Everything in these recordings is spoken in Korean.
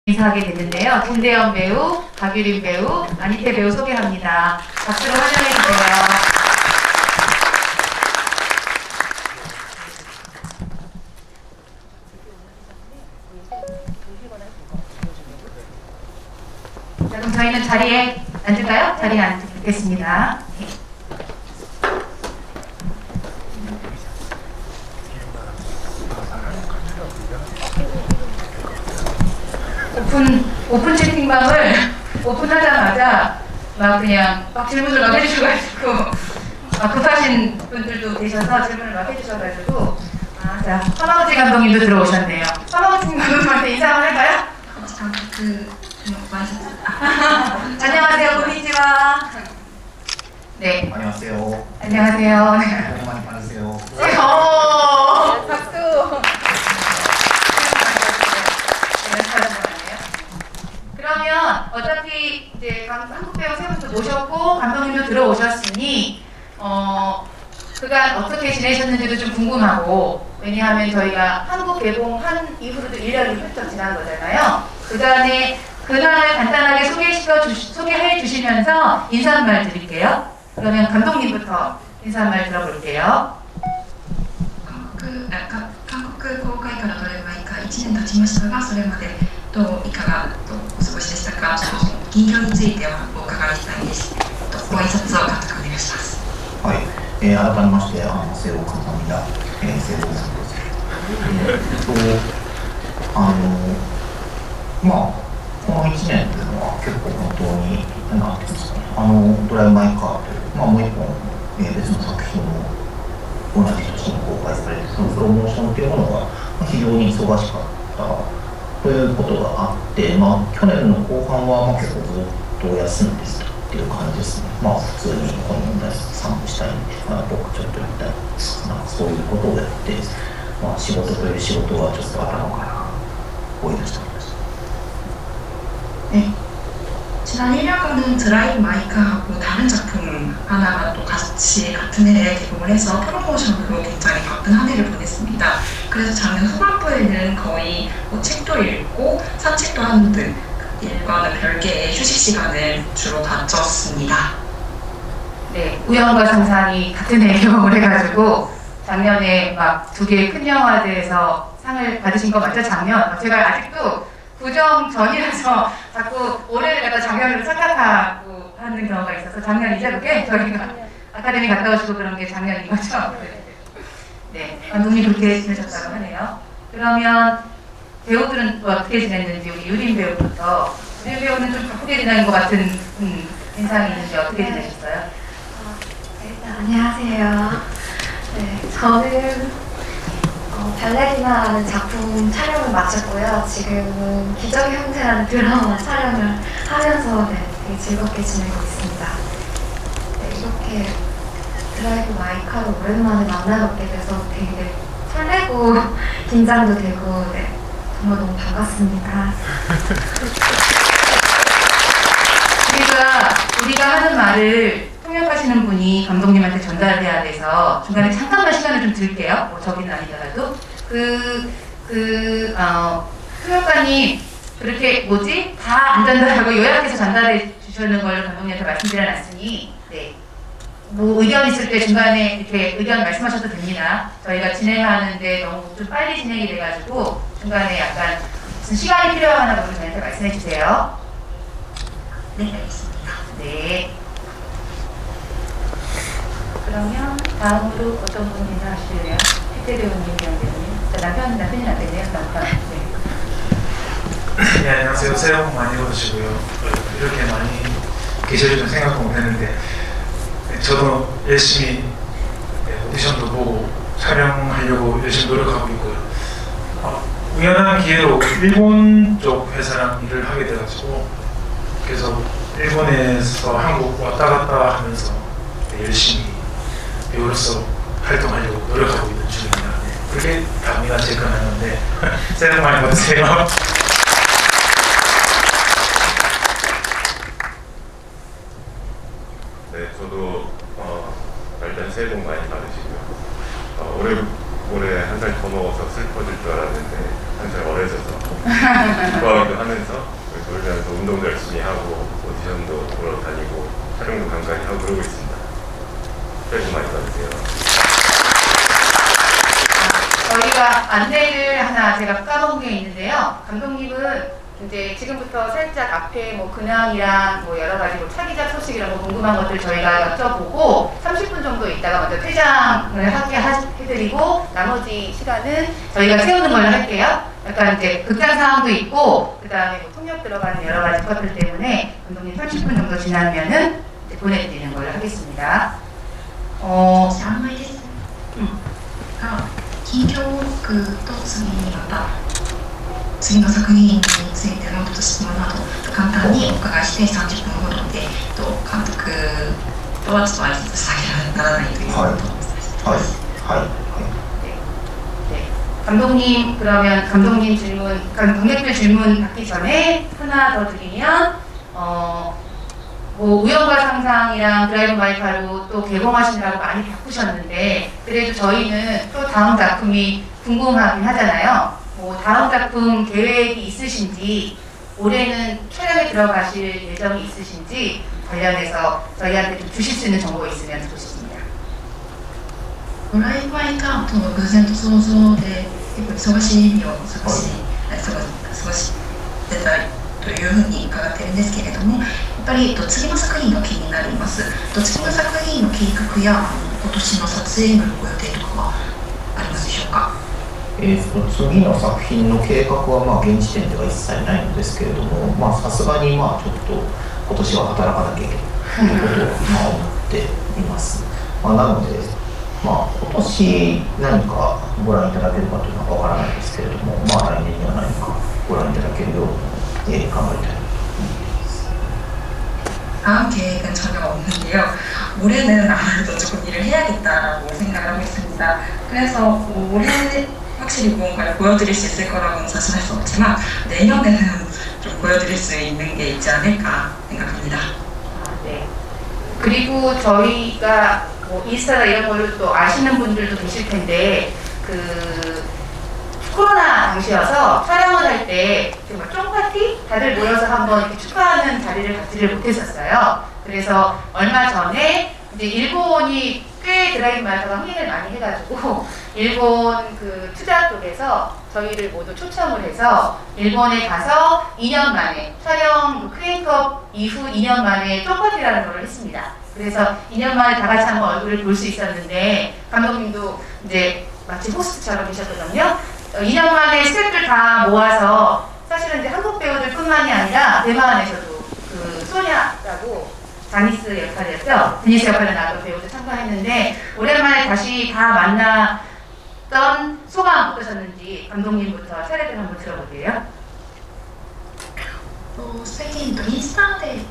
인사하게 됐는데요. 김대현 배우, 박유린 배우, 안희태 배우 소개합니다. 박수로 환영해 주세요. 자, 그럼 저희는 자리에 앉을까요? 자리에 앉겠습니다. 오픈 채팅방을 오픈하자마자 막 그냥 막 질문을 막 해주셔가지고 막 급하신 분들도 계셔서 질문을 막 해주셔가지고 자, 하마구치 감독님도 들어오셨네요. 하마구치 감독님한테 인사 한번 할까요? 안녕하세요, 고니치와. 네. 안녕하세요. 안녕하세요. 복 많이 받으세요. 박수. 그러면 어차피 이제 한국 배우 세 분도 모셨고 감독님도 들어오셨으니 그간 어떻게 지내셨는지도 좀 궁금하고, 왜냐하면 저희가 한국 개봉한 이후로도 1년이 훌쩍 지난 거잖아요. 그간의 근황을 간단하게 소개해 주시면서 인사 한 말 드릴게요. 그러면 감독님부터 인사 한 말 들어볼게요. 韓国公開からどれぐらいか1年経ちましたが、それまでどういかがお過ごしでしたか。近況についてはお伺いしたいです。ご挨拶を監督お願いします。はい、改めまして瀬尾監督だ、瀬尾さんです。この1年というのは結構本当になんていうんですかね、ドライブ・マイ・カーという、もう一本、別の作品も同じ年に公開されて、そのプロモーションというものが非常に忙しかったということがあって、去年の後半は結構ずっと休んでいたっていう感じですね。普通にこの問題参加したいんで、僕ちょっとやりたいそういうことをやって、仕事という仕事がちょっと頭から追い出したんです。 네. 지난 1년간은 드라이브 마이카하고 다른 작품 하나가 또 같은 해에 개봉을 해서 프로모션으로 굉장히 바쁜 한 해를 보냈습니다. 그래서 작년 후반부에는 거의 책도 읽고 산책도 하는 등 일과는 별개의 휴식 시간을 주로 가졌습니다. 네, 우연과 상상이 같은 해에 개봉을 해가지고 작년에 막 두 개의 큰 영화제에서 상을 받으신 거 맞죠? 작년? 제가 아직도 구정 전이라서 자꾸 올해를 갖다 작년으로 착각하고 하는 경우가 있어서 작년이죠, 그게? 저희가 아카데미 갔다 오시고 그런 게 작년인 거죠? 네, 감독님 그렇게 지내셨다고 하네요. 그러면 배우들은 또 어떻게 지냈는지 우리 유린 배우부터. 유린 배우는 좀 바쁘게 지낸 것 같은 인상이 있는데 어떻게 지내셨어요? 일단 안녕하세요. 네, 저는 발레리나라는 작품 촬영을 마쳤고요. 지금은 기적의 형제라는 드라마 촬영을 하면서 되게 즐겁게 지내고 있습니다. 네, 이렇게 드라이브 마이카를 오랜만에 만나뵙게 돼서 되게 설레고 긴장도 되고 정말 너무 반갑습니다. 우리가 하는 말을 통역하시는 분이 감독님한테 전달해야 돼서 중간에 잠깐만 시간을 좀 드릴게요. 저기는 아니더라도 통역관이 그렇게 다 안 전달하고 요약해서 전달해 주시는 걸 감독님한테 말씀드려놨으니 의견 있을 때 중간에 이렇게 의견 말씀하셔도 됩니다. 저희가 진행하는데 너무 좀 빨리 진행이 돼가지고 중간에 약간 무슨 시간이 필요하나 보면 저희한테 말씀해 주세요. 네, 알겠습니다. 네. 그러면 다음으로 어떤 분이 인사하실래요? 희태 배우님, 이현 배우님. 남편이 낫겠네요, 남편. 네, 안녕하세요. 새해 복 많이 받으시고요. 이렇게 많이 계셔주는 생각도 못했는데 저도 열심히 오디션도 보고 촬영하려고 열심히 노력하고 있고요. 우연한 기회로 일본 쪽 회사랑 일을 하게 돼가지고 그래서 일본에서 한국 왔다 갔다 하면서 열심히 배우로서 활동하려고 노력하고 있는 중입니다. 그게 답니다. 제 근황인데 새해 복 많이 받으세요. 네, 저도 새해 복 많이 받으시고요. 올해 한 살 더 먹어서 슬퍼질 줄 알았는데 한 살 어려져서 기뻐하기도 하면서 놀면서 운동도 열심히 하고 오디션도 보러 다니고 촬영도 간간히 하고 그러고 있습니다. 새해 복 많이 받으세요. 저희가 안내를 하나 제가 까먹은 게 있는데요. 감독님은 이제 지금부터 살짝 앞에 뭐 근황이랑 뭐 여러 가지 뭐 차기작 소식 이런 거 궁금한 것들 저희가 여쭤보고 30분 정도 있다가 먼저 퇴장을 하게 해드리고 나머지 시간은 저희가 채우는 걸로 할게요. 약간 이제 극장 상황도 있고 그 다음에 뭐 통역 들어가는 여러 가지 것들 때문에 감독님 30분 정도 지나면은 이제 보내드리는 걸로 하겠습니다. 案内です。が近況報告と次にまた次の作品についての質問など簡単にお伺いして30分ほどで監督とはちょっと挨拶しなきゃならないということをお伝えしています。 네. 감독님 그러면 감독님 질문, 관객들 질문 받기 전에 하나 더 드리면 뭐 우연과 상상이랑 드라이브 마이 카로 또 개봉하시느라고 많이 바쁘셨는데 그래도 저희는 또 다음 작품이 궁금하긴 하잖아요. 뭐 다음 작품 계획이 있으신지 올해는 촬영에 들어가실 예정이 있으신지 관련해서 저희한테 좀 주실 수 있는 정보 있으면 듣고 싶습니다. ドライブ・マイ・カーとの偶然と想像で結構忙しい日々を過ごしてたというふうに伺っているんですけれども、やっぱり次の作品が気になります。次の作品の計画や今年の撮影のご予定とかはありますでしょうか。次の作品の計画は現時点では一切ないのですけれども、さすがにちょっと今年は働かなきゃいけないということを思っています。なので今年何かご覧いただけるかというのはわからないですけれども、来年には何かご覧いただけるように頑張りたいと思います。 다음 계획은 전혀 없는데요. 올해는 아무래도 조금 일을 해야겠다라고 생각을 하고 있습니다. 그래서 올해 확실히 무언가를 보여드릴 수 있을 거라고는 사실 할 수 없지만 내년에는 좀 보여드릴 수 있는 게 있지 않을까 생각합니다. 네. 그리고 저희가 뭐 인스타나 이런 걸로 또 아시는 분들도 계실 텐데 그 코로나 당시여서 촬영을 할 때 정말 쫑파티 다들 모여서 한번 이렇게 축하하는 자리를 갖지를 못했었어요. 그래서 얼마 전에 이제 일본이 꽤 드라이브 마이카가 흥행을 많이 해가지고 일본 그 투자 쪽에서 저희를 모두 초청을 해서 일본에 가서 2년 만에 촬영 크레인컵 이후 2년 만에 쫑파티라는 걸 했습니다. 그래서 2년 만에 다 같이 한번 얼굴을 볼 수 있었는데 감독님도 이제 마치 호스트처럼 계셨거든요. 2년 만에 스태프들 다 모아서 사실은 이제 한국 배우들뿐만이 아니라 대만에서도 그 소냐라고 다니스 역할이었죠. 데니스 역할에 나왔던 배우도 참가했는데 오랜만에 다시 다 만났던 소감 어떠셨는지 감독님부터 차례대로 한번 들어볼게요. 最近インスタで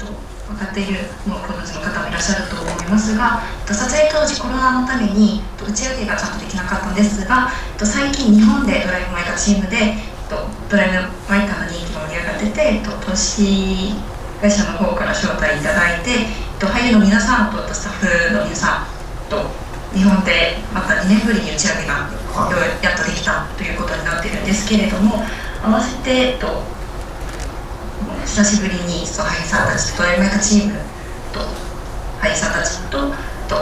分かっているご存知の方もいらっしゃると思いますが、撮影当時コロナのために打ち上げがちゃんとできなかったんですが、最近日本でドライブ・マイカチームでドライブ・マイカの人気が盛り上がってて、投資会社の方から招待いただいて、俳優の皆さんとスタッフの皆さんと日本でまた2年ぶりに打ち上げがやっとできたということになっているんですけれども、合わせて久しぶりに俳優さんたちとドライブ・マイカチームと俳優さんたちと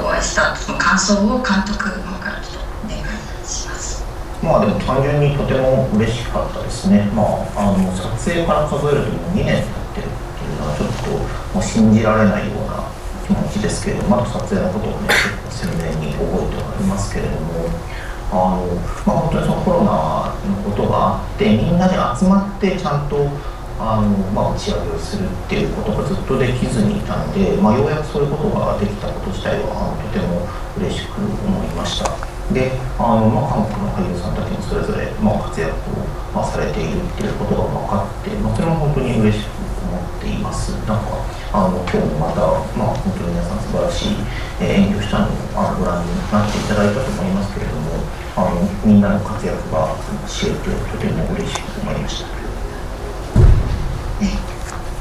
お会いしたその感想を監督の方からちょっとお願いします。でも単純にとても嬉しかったですね。撮影から数えるともう2年経ってるっていうのはちょっともう信じられないような気持ちですけれども、撮影のことをね結構鮮明に覚えてはいますけれども、本当にそのコロナのことがあってみんなで集まってちゃんと打ち上げをするっていうことがずっとできずにいたので、ようやくそういうことができたこと自体はとても嬉しく思いました。で、韓国の俳優さんたちもそれぞれ活躍をされているっていうことが分かって、それも本当に嬉しく思っています。なんか今日もまた、本当に皆さん素晴らしい演技をしたのをご覧になっていただいたと思いますけれども、みんなの活躍が知れてとても嬉しく思いました。 네,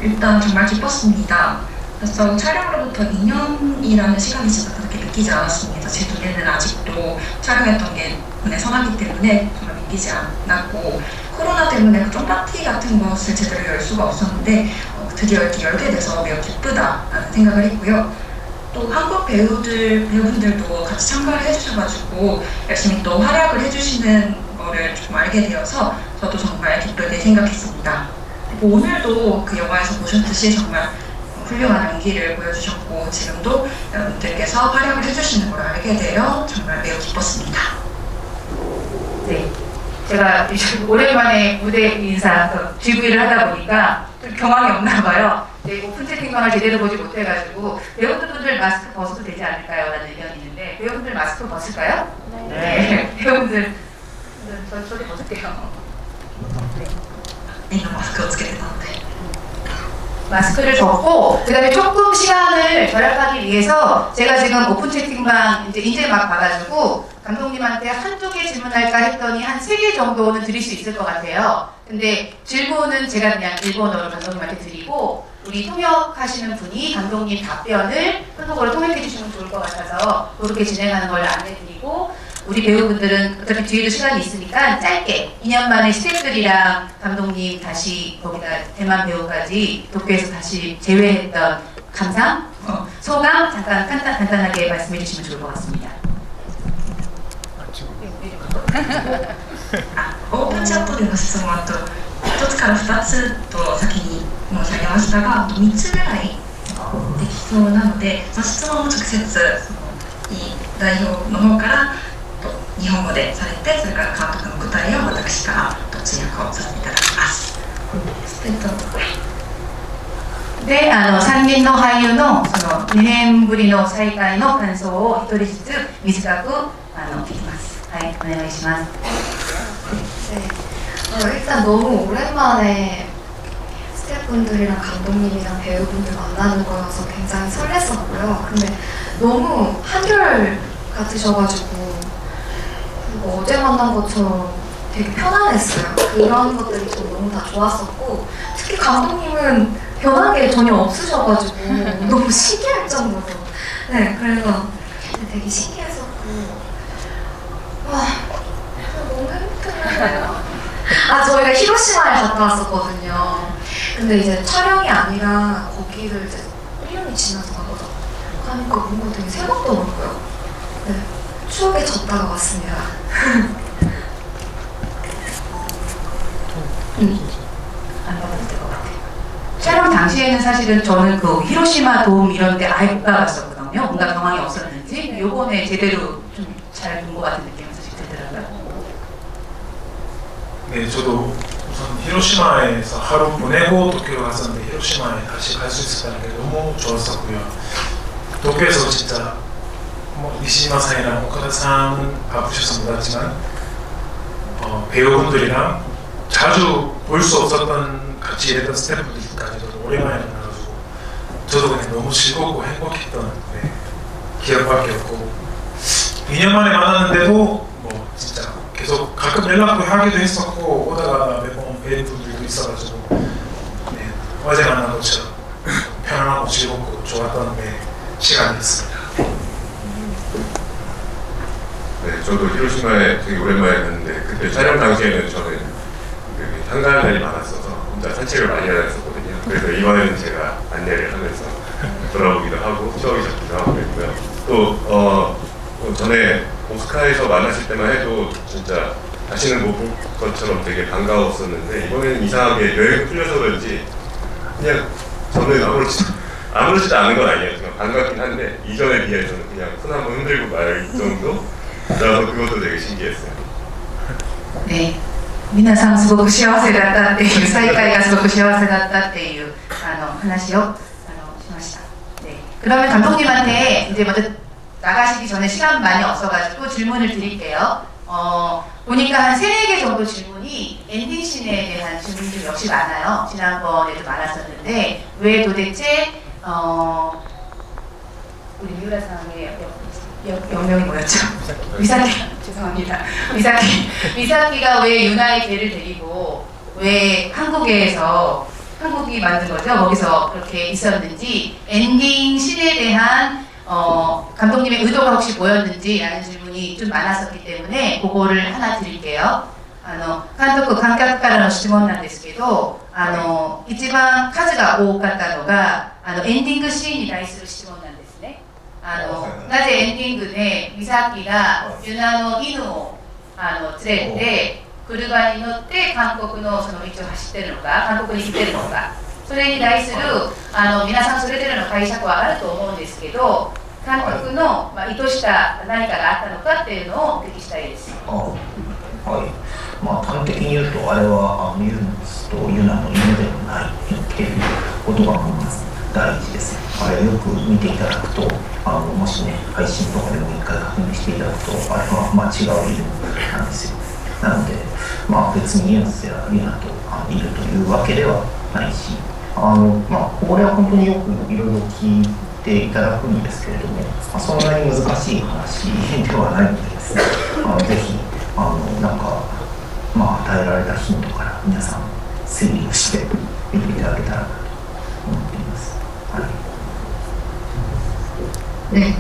일단 정말 기뻤습니다. 그래서 촬영으로부터 2년이라는 시간이 지났다는 게 믿기지 않았습니다. 제 눈에는 아직도 촬영했던 게 눈에 선하기 때문에 정말 믿기지 않았고, 코로나 때문에 그 쫑파티 같은 것을 제대로 열 수가 없었는데 드디어 이렇게 열게 돼서 매우 기쁘다라는 생각을 했고요. 또 한국 배우분들도 같이 참가를 해주셔가지고 열심히 또 활약을 해주시는 거를 좀 알게 되어서 저도 정말 기쁘게 생각했습니다. 그리고 오늘도 그 영화에서 보셨듯이 정말 훌륭한 연기를 보여주셨고 지금도 여러분들께서 활약을 해주시는 걸 알게 되어 정말 매우 기뻤습니다. 네. 제가 오랜만에 무대 인사, GV를 하다 보니까 좀 경황이 없나 봐요. 오픈 채팅방을 제대로 보지 못해가지고 배우분들 마스크 벗어도 되지 않을까요? 라는 의견이 있는데 배우분들 마스크 벗을까요? 네. 배우분들 저도 벗을게요. 이 마스크をつけてたので 마스크를 벗고 그다음에 조금 시간을 절약하기 위해서 제가 지금 오픈 채팅방 이제 막 봐가지고 감독님한테 한두 개 질문할까 했더니 한 3개 정도는 드릴 수 있을 것 같아요. 근데 질문은 제가 그냥 일본어로 감독님한테 드리고 우리 통역하시는 분이 감독님 답변을 한국어로 통역해 주시면 좋을 것 같아서 그렇게 진행하는 걸 안내드리고 우리 배우분들은 어차피 뒤에도 시간이 있으니까 짧게 2년 만에 스태프들이랑 감독님 다시 거기다 대만 배우까지 도쿄에서 다시 재회했던 감상, 소감 잠깐 간단하게 말씀해 주시면 좋을 것 같습니다. オープンチャットでの質問と1つから2つと先に申し上げましたが3つぐらいできそうなので、その質問を直接代表の方から日本語でされて、それから監督の答えを私から通訳をさせていただきます。で、3人の俳優のその2年ぶりの再会の感想を1人ずつ短く聞きます。はい、お願いします。 네. 일단 너무 오랜만에 스태프분들이랑 감독님이랑 배우분들 만나는 거여서 굉장히 설렜었고요. 근데 너무 한결 같으셔가지고 어제 만난 것처럼 되게 편안했어요. 그런 것들이 좀 너무 다 좋았었고 특히 감독님은 변한 게 전혀 없으셔가지고 너무 신기할 정도로 네, 그래서 되게 신기했었고 와 너무 행복했어요. 저희가 히로시마에 갔다 왔었거든요. 근데 이제 촬영이 아니라 거기를 이제 1년이 지나서 가니까 뭔가 되게 새롭더라고요. 네, 추억에 젖다가 왔습니다. 안 받아도 될 것 같아요. 촬영 당시에는 사실은 저는 그 히로시마 돔 이런 데 아예 못 가봤었거든요. 뭔가 경황이 없었는지 요번에 제대로 좀 잘 본 것 같은 느낌이 사실 들더라고요. 네, 저도 우선 히로시마에서 하루 보내고 도쿄로 갔었는데 히로시마에 다시 갈 수 있었다는 게 너무 좋았었고요. 도쿄에서 진짜 니시마상이랑 오카다상은 바쁘셔서 못 왔지만 배우분들이랑 자주 볼 수 없었던 같이 일했던 스태프분들까지도 오랜만에 만나가지고 저도 그냥 너무 즐겁고 행복했던 기억밖에 없고 2년 만에 만났는데도 뭐 진짜 계속 가끔 연락도 하기도 했었고 오다가 몇 번 뵌 분들도 있어가지고 어제 만난 것처럼 편안하고 즐겁고 좋았던 시간이었습니다. 네, 저도 히로시마에 되게 오랜만에 갔는데 그때 촬영 당시에는 저는 한가한 날이 많았어서 혼자 산책을 많이 다녔었거든요. 그래서 이번에는 제가 안내를 하면서 돌아보기도 하고 추억이 잡기도 하고 그랬고요. 또 전에 오스카에서 만났을 때만 해도 진짜 다시는 못 볼 것처럼 되게 반가웠었는데 이번에는 이상하게 여행 풀려서 그런지 그냥 저는 아무렇지도 않은 건 아니에요. 그냥 반갑긴 한데 이전에 비해서는 그냥 손 한번 흔들고 말 정도? 그래서 그것도 되게 신기했어요. 네. 皆さんすごく幸せだったっていう再会がすごく幸せだったっていう話をしました. 네. 그러면 감독님한테 이제 먼저 나가시기 전에 시간 많이 없어가지고 질문을 드릴게요. 보니까 한 3-4개 정도 질문이 엔딩씬에 대한 질문들이 역시 많아요. 지난번에도 많았었는데 왜 도대체 우리 미우라상의 영명이 뭐였죠? 미사키. 죄송합니다. 미사키가 왜 유나의 개를 데리고 왜 한국이 만든 거죠? 거기서 그렇게 있었는지 엔딩 씬에 대한 감독님의 의도가 혹시 뭐였는지라는 질문이 좀 많았었기 때문에 그거를 하나 드릴게요. 監督、観客からの質問なんですけど、一番数が多かったのがエンディングシーンに対する質問なんですね。なぜエンディングで美咲がユナの犬を連れて車に乗って韓国のその道を走ってるのか、韓国に来てるのか、それに対する皆さんそれぞれの解釈はあると思うんですけど、監督の、意図した何かがあったのかっていうのをお聞きしたいです。はい、端的に言うと、あれはユンとユナの犬でもないっていうことがまず第一です。あれよく見ていただくと、もしね、配信とかでも一回確認していただくと、あれは違う犬なんですよ。なので、別にユンやユナといるというわけではないし、これは本当によくいろいろ聞いていただくんですけれども、そんなに難しい話ではないのでですね、ぜひ与えられたヒントから皆さん推理をして見ていただけたらなと思っています。네,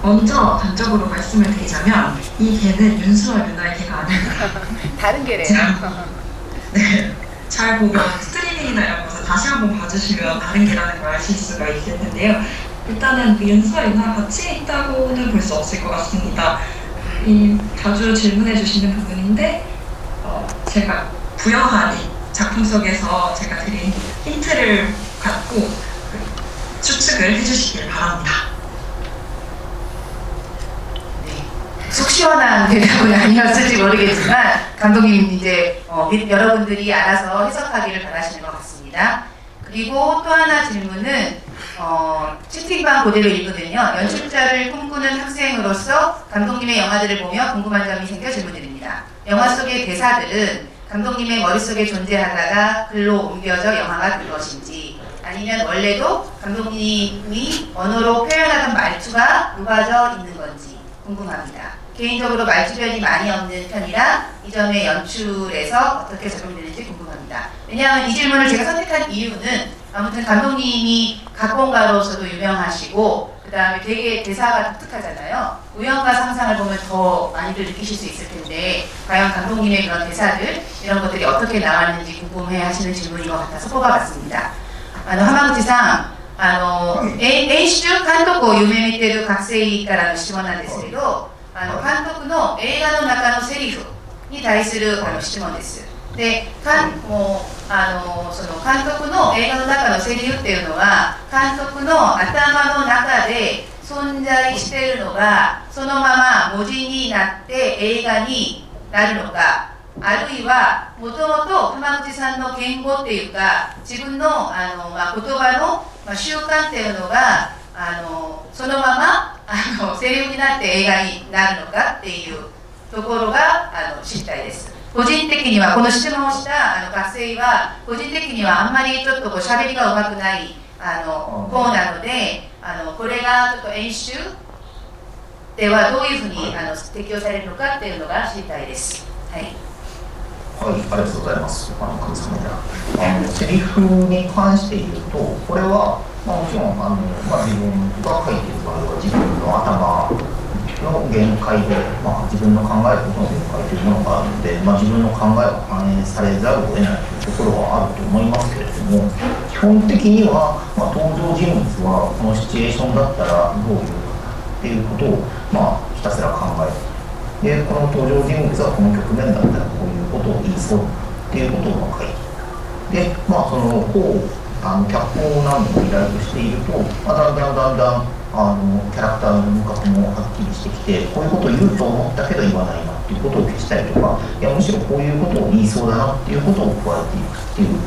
먼저 단적으로 말씀을 드리자면 이 개는 윤수와 유나의 개가 아닙니다. 다른 개래요. 네, 잘 보면 스트리밍이나 이런 곳에서 다시 한번 봐주시면 다른 개라는 걸 아실 수가 있을 텐데요. 일단은 윤수와 유나가 같이 있다고는 볼 수 없을 것 같습니다. 자주 질문해 주시는 부분인데 제가 부여한 이 작품 속에서 제가 드린 힌트를 갖고 추측을 해주시길 바랍니다. 속 시원한 대답은 아니었을지 모르겠지만 감독님 이제 여러분들이 알아서 해석하기를 바라시는 것 같습니다. 그리고 또 하나 질문은 채팅방 그대로 읽거든요. 연출자를 꿈꾸는 학생으로서 감독님의 영화들을 보며 궁금한 점이 생겨 질문드립니다. 영화 속의 대사들은 감독님의 머릿속에 존재하다가 글로 옮겨져 영화가 된 것인지, 아니면 원래도 감독님이 언어로 표현하던 말투가 녹아져 있는 건지 궁금합니다. 개인적으로 말주변이 많이 없는 편이라 이 점의 연출에서 어떻게 적용되는지 궁금합니다. 왜냐하면 이 질문을 제가 선택한 이유는 아무튼 감독님이 각본가로서도 유명하시고 그 다음에 되게 대사가 독특하잖아요. 우연과 상상을 보면 더 많이들 느끼실 수 있을 텐데 과연 감독님의 그런 대사들 이런 것들이 어떻게 나왔는지 궁금해 하시는 질문인 것 같아서 뽑아봤습니다. 하마구치さん、演出監督を夢見ている学生からの質問なんですけど、監督の映画の中のセリフに対する質問です。で、その監督の映画の中のセリフっていうのは監督の頭の中で存在しているのがそのまま文字になって映画になるのか、あるいはもともと浜口さんの言語っていうか自分の、言葉の、習慣っていうのがそのままセリフになって映画になるのかっていうところが知りたいです。個人的にはこの質問をした学生は個人的にはあんまりちょっと喋りがうまくない方なのでこれがちょっと演出ではどういうふうに適用されるのかっていうのが知りたいです。はい。はい、ありがとうございます。神様でセリフに関して言うと、これは、もちろん自分が書いている場合は自分の頭の限界で、自分の考えることの限界というものがあるので、自分の考えが反映されざるを得ないというところはあると思いますけれども、基本的には、登場人物はこのシチュエーションだったらどういうかなっていうことを、ひたすら考える。で、この登場人物はこの局面だったらこういうことを言いそうっていうことを書いている。で、その脚本を何度も依頼としていると、だんだんキャラクターの人格もはっきりしてきて、こういうことを言うと思ったけど言わないなっていうことを消したりとか、いやむしろこういうことを言いそうだなっていうことを加えていくっていう、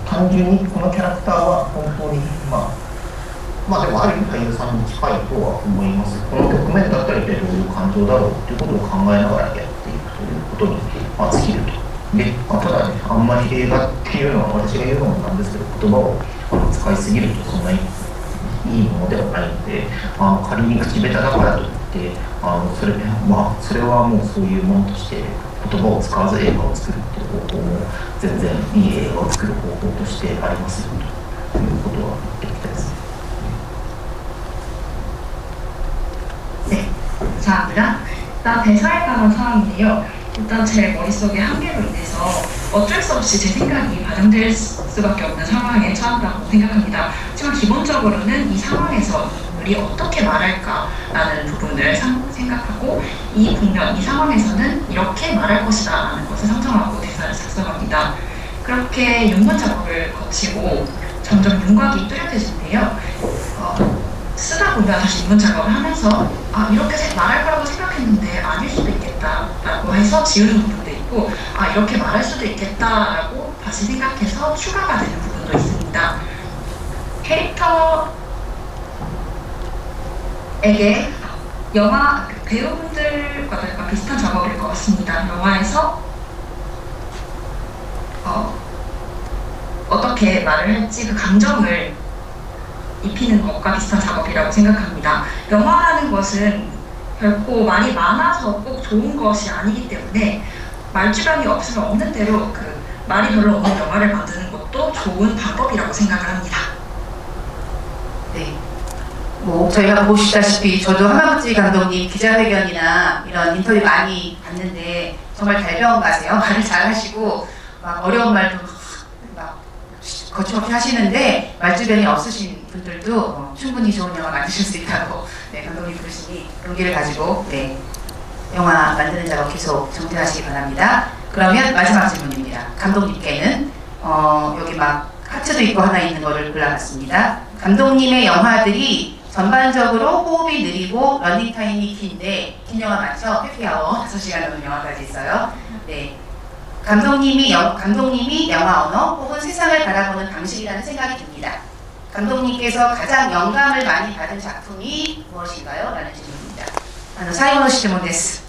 単純にこのキャラクターは本当にでもある意味俳優さんに近いとは思います。この局面だったら一体どういう感情だろうっていうことを考えながらやっていくということに尽きると。で、ただね、あんまり映画っていうのは私が言うのもなんですけど、言葉を使いすぎるとそんなにいいものではないので、仮に口下手だからといってそれはもうそういうものとして言葉を使わず映画を作るっていう方法も全然いい映画を作る方法としてありますよということは言っておきたいですね。 감사합니다. 일단 대사에 관한 사항인데요. 일단 제 머릿속에 한계로 인해서 어쩔 수 없이 제 생각이 반영될 수밖에 없는 상황에 처한다고 생각합니다. 하지만 기본적으로는 이 상황에서 우리 어떻게 말할까라는 부분을 생각하고 이 국면, 이 상황에서는 이렇게 말할 것이다 라는 것을 상정하고 대사를 작성합니다. 그렇게 윤문 작업을 거치고 점점 윤곽이 뚜렷해지는데요. 쓰다 보면 다시 윤문 작업을 하면서 이렇게 말할 거라고 생각했는데 아닐 수도 있겠다라고 해서 지우는 부분도 있고 이렇게 말할 수도 있겠다라고 다시 생각해서 추가가 되는 부분도 있습니다. 캐릭터에게 영화 배우분들과 약간 비슷한 작업일 것 같습니다. 영화에서 어떻게 말을 할지 그 감정을 입히는 것과 비슷한 작업이라고 생각합니다. 영화라는 것은 결코 말이 많아서 꼭 좋은 것이 아니기 때문에 말주변이 없으면 없는 대로 그 말이 별로 없는 영화를 만드는 것도 좋은 방법이라고 생각을 합니다. 네. 뭐 저희가 보시다시피 저도 하마구치 감독님 기자회견이나 이런 인터뷰 많이 봤는데 정말 달변가세요. 말을 잘하시고 막 어려운 말도 막 거침없이 하시는데 말주변이 없으신 분들도 충분히 좋은 영화 만드실 수 있다고 감독님 그러시니 용기를 가지고 영화 만드는 작업 계속 정진하시기 바랍니다. 그러면 마지막 질문입니다. 감독님께는 여기 막 하트도 있고 하나 있는 거를 골라봤습니다. 감독님의 영화들이 전반적으로 호흡이 느리고 러닝타임이 긴데 긴 영화 많죠? 해피아워 5시간 넘는 영화까지 있어요. 네. 감독님이 영화 언어 혹은 세상을 바라보는 방식이라는 생각이 듭니다. 감독님께서 가장 영감을 많이 받은 작품이 무엇인가요? 라는 질문입니다. 最後の質問です。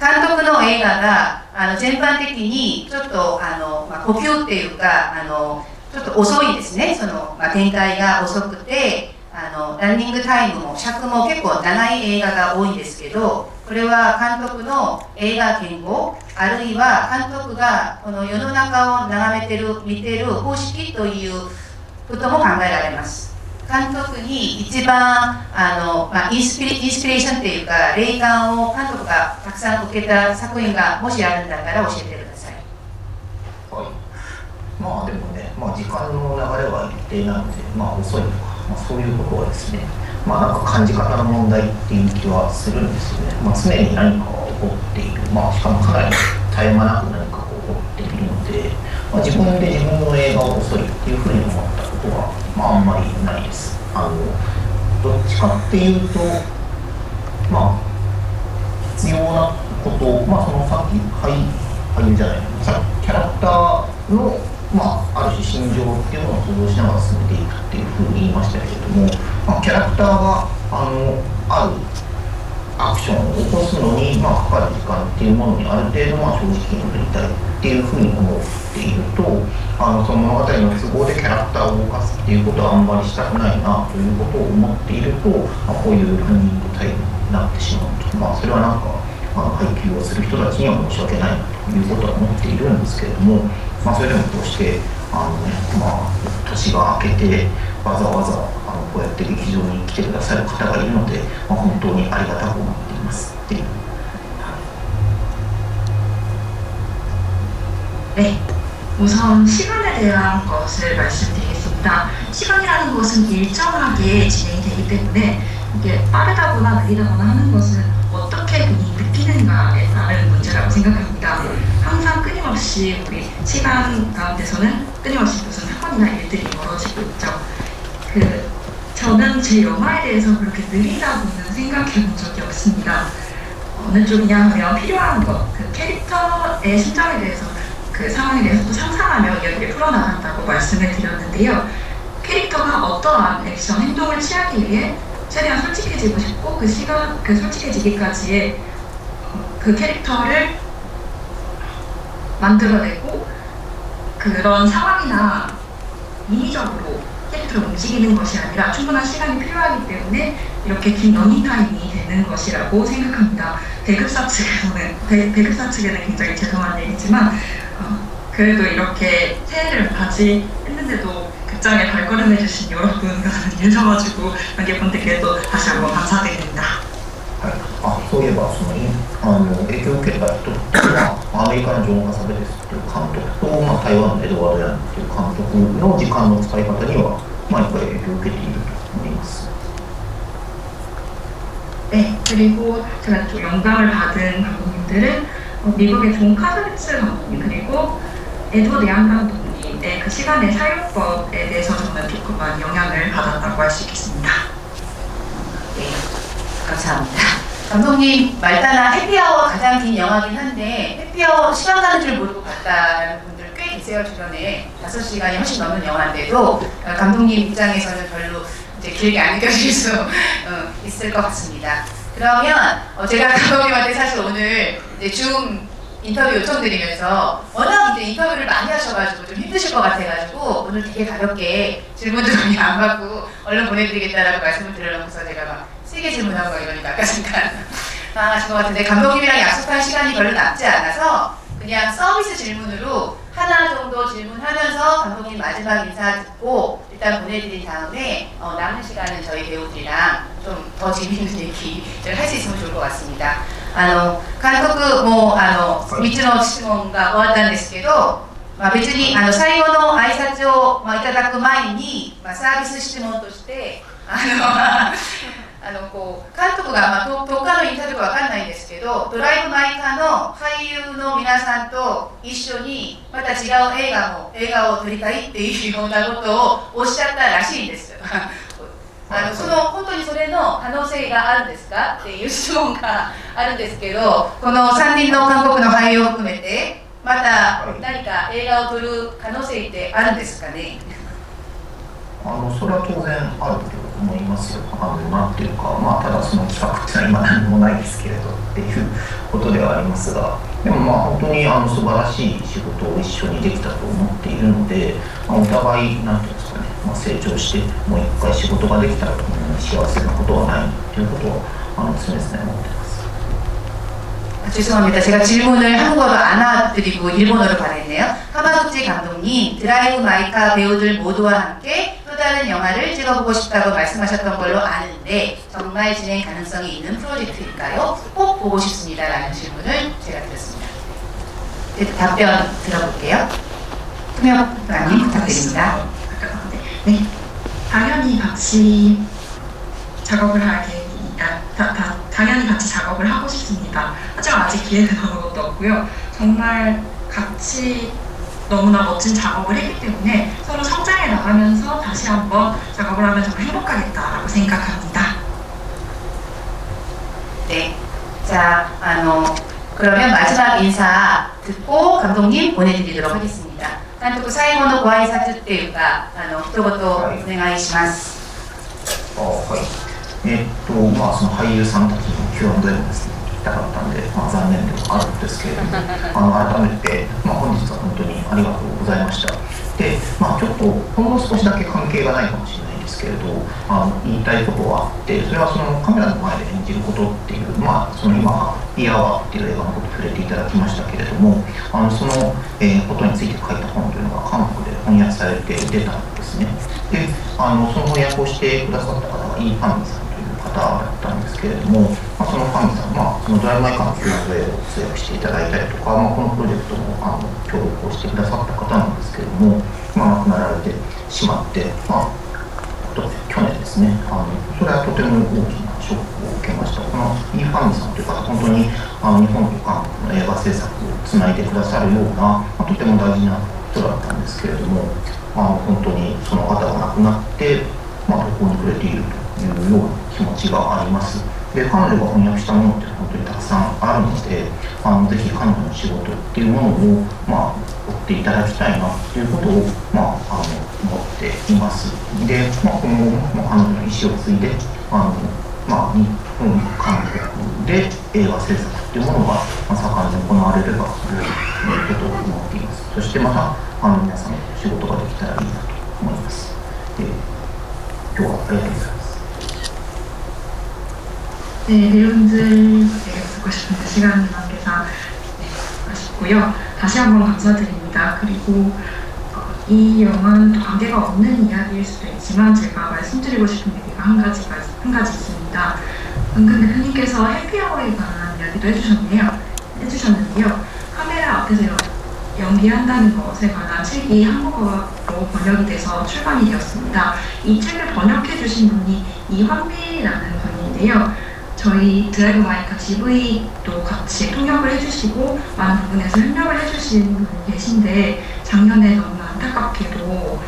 監督の映画が全般的にちょっと呼吸っていうかちょっと遅いですね。展開が遅くてランニングタイムも尺も結構長い映画が多いんですけど、これは監督の映画言語あるいは監督がこの世の中を眺めて見てる方式ということも考えられます。監督に一番インスピレーションっていうか霊感を監督がたくさん受けた作品がもしあるんだったら教えてください。はい。まあでもね、時間の流れは一定なので、遅いとか、そういうことはですね、なんか感じ方の問題っていう気はするんですよね。常に何かが起こっている、しかもかなり絶え間なく何かが起こっているので、自分で自分の映画を遅いっていうふうに思ったことは、あんまりないです。どっちかっていうと、必要なこと、そのさっき俳優じゃないさっきキャラクターのある種心情っていうのを想像しながら進めていくっていうふうに言いましたけれども、キャラクターがあるアクションを起こすのにかかる時間っていうものにある程度正直に振りたいっていうふうに思っていると、その物語の都合でキャラクターを動かすっていうことはあんまりしたくないなということを思っていると、こういうランニングタイムになってしまうと、それはなんか配給をする人たちには申し訳ないなということは思っているんですけれども、それでもこうして年が明けてわざわざこうやって劇場に来てくださる方がいるので、本当にありがたく思っていますっていう。네, 우선 시간에 대한 것을 말씀드리겠습니다. 시간이라는 것은 일정하게 진행이 되기 때문에 이게 빠르다거나 느리다거나 하는 것은 어떻게 본인이 느끼는가에 따른 문제라고 생각합니다. 항상 끊임없이 우리 시간 가운데서는 끊임없이 무슨 사건이나 일들이 벌어지고 있죠. 저는 제 영화에 대해서 그렇게 느리다고는 생각해 본 적이 없습니다. 어느 쪽이냐 하면 필요한 것, 그 캐릭터의 심정에 대해서 그 상황에 대해서 또 상상하며 이야기를 풀어나간다고 말씀을 드렸는데요. 캐릭터가 어떠한 액션, 행동을 취하기 위해 최대한 솔직해지고 싶고 그 솔직해지기까지의 그 캐릭터를 만들어내고 그런 상황이나 인위적으로 캐릭터를 움직이는 것이 아니라 충분한 시간이 필요하기 때문에 이렇게 긴 러닝타임이 되는 것이라고 생각합니다. 배급사 측에는 굉장히 죄송한 얘기지만 그래도 이렇게 새해를 맞이했는데도 극장에 발걸음해주신 여러분과 계셔가지고 관객분들께 또 다시 한번 감사드립니다. その影響を受けた人っていうのはアメリカのジョン・カサベレスっていう監督と、台湾のエドワード・ヤンっていう監督の時間の使い方には、やっぱり影響を受けていると思います。 네, 그리고 제가 좀 영감을 받은 감독님들은 미국의 존 카사베츠 감독님 그리고 에드워드 양 감독님의 그 시간의 사용법에 대해서 저는 조금 많이 영향을 받았다고 할 수 있겠습니다. 네, 감사합니다. 감독님 말단한 해피아워 가장 긴 영화긴 한데 해피아워 시간 가는 줄 모르고 봤다는 분들 꽤 계세요. 주변에 5시간이 훨씬 넘는 영화인데도 감독님 입장에서는 별로 이제 길게 안 느껴질 수 있을 것 같습니다. 그러면 제가 감독님한테 사실 오늘 이제 줌 인터뷰 요청드리면서 워낙 이제 인터뷰를 많이 하셔가지고 좀 힘드실 것 같아가지고 오늘 되게 가볍게 질문도 많이 안 받고 얼른 보내드리겠다라고 말씀을 드려놓고서 제가 막 세게 질문하고 이러니까 아까 잠깐 당황하신 것 같은데 감독님이랑 약속한 시간이 별로 남지 않아서 그냥 서비스 질문으로 하나 정도 질문하면서 감독님 마지막 인사 듣고 일단 보내드린 다음에 남은 시간은 저희 배우들이랑 좀 더 재미있는 얘기를 할 수 있으면 좋을 것 같습니다. 監督も3つの質問が終わったんですけど、別に最後の挨拶をいただく前に、サービス質問として監督が、どっかのインタビューかわかんないんですけど、ドライブ・マイ・カーの俳優の皆さんと一緒にまた違う映画を撮りたいっていうようなことをおっしゃったらしいんです。本当にそれの可能性があるんですかっていう質問があるんですけど、この3人の韓国の俳優を含めてまた何か映画を撮る可能性ってあるんですかね。それは当然あると思いますよ。なんていうか、ただその企画っていうのは今何もないですけれどっていうことではありますが、でも本当に素晴らしい仕事を一緒にできたと思っているので、お互いなんていうんですかね、成長してもう一回仕事ができたら幸せなことはないということを常々思っています。 죄송합니다. 제가 질문을 한국어로 안 와드리고 일본어로 받았네요. 하마구치 감독님, 드라이브 마이카 배우들 모두와 함께 또 다른 영화를 찍어보고 싶다고 말씀하셨던 걸로 아는데 정말 진행 가능성이 있는 프로젝트일까요? 꼭 보고 싶습니다. 라는 질문을 제가 드렸습니다. 답변 들어볼게요. 투명님 부탁드립니다. 네, 당연히 같이 작업을 당연히 같이 작업을 하고 싶습니다. 하지만 아직 기회는 아무것도 없고요. 정말 같이 너무나 멋진 작업을 했기 때문에 서로 성장해 나가면서 다시 한번 작업을 하면 정말 행복하겠다라고 생각합니다. 네, 자, 그러면 마지막 인사 듣고 감독님 보내드리도록 하겠습니다. 監督最後のご挨拶っていうか、一言お願いします。はい。その俳優さんたちの Q&A もですね、聞きたかったんで、残念ではあるんですけれども、改めて、本日は本当にありがとうございました。で、ちょっとほんの少しだけ関係がないかもしれないんですけれど、言いたいことはあって、それはそのカメラの前で演じることっていう、その今、イアワーっていう映画のこと触れていただきましたけれども、その、ことについて書いた本というのが韓国で翻訳されて出たんですね。で、その翻訳をしてくださった方がイ・ファンミさんという方だったんですけれども、そのファンミさん、そのドライブ・マイカーの Q&A を通訳していただいたりとか、このプロジェクトも協力をしてくださった方なんですけれども、亡くなられてしまって、去年ですね、それはとても大きなショックを受けました。このイ・ファンミさんという方、本当に日本と韓国の映画制作をつないでくださるような、とても大事な人だったんですけれども、本当にその方が亡くなって、途方に暮れているというような気持ちがあります。で、彼女が翻訳したものって本当にたくさんあるので、ぜひ彼女の仕事っていうものを、追っていただきたいなということを、思っています。で、今後も彼女の意思を継いで、日本、韓国で映画制作っていうものが盛んに行われればということを思っています。そしてまた皆さんの仕事ができたらいいなと思います。今日はありがとうございます。 네, 배우분들 듣고 싶은데 시간 관계상 아쉽고요. 다시 한번 감사드립니다. 그리고 이 영화는 또 관계가 없는 이야기일 수도 있지만 제가 말씀드리고 싶은 얘기가 한 가지 있습니다. 방금 대표님께서 해피아워에 관한 이야기도 해주셨는데요. 카메라 앞에서 연기한다는 것에 관한 책이 한국어로 번역이 돼서 출간이 되었습니다. 이 책을 번역해 주신 분이 이환미라는 분인데요. 저희 드라이브 마이카 GV도 같이 통역을 해주시고 많은 부분에서 협력을 해주신 분이 계신데 작년에 너무 안타깝게도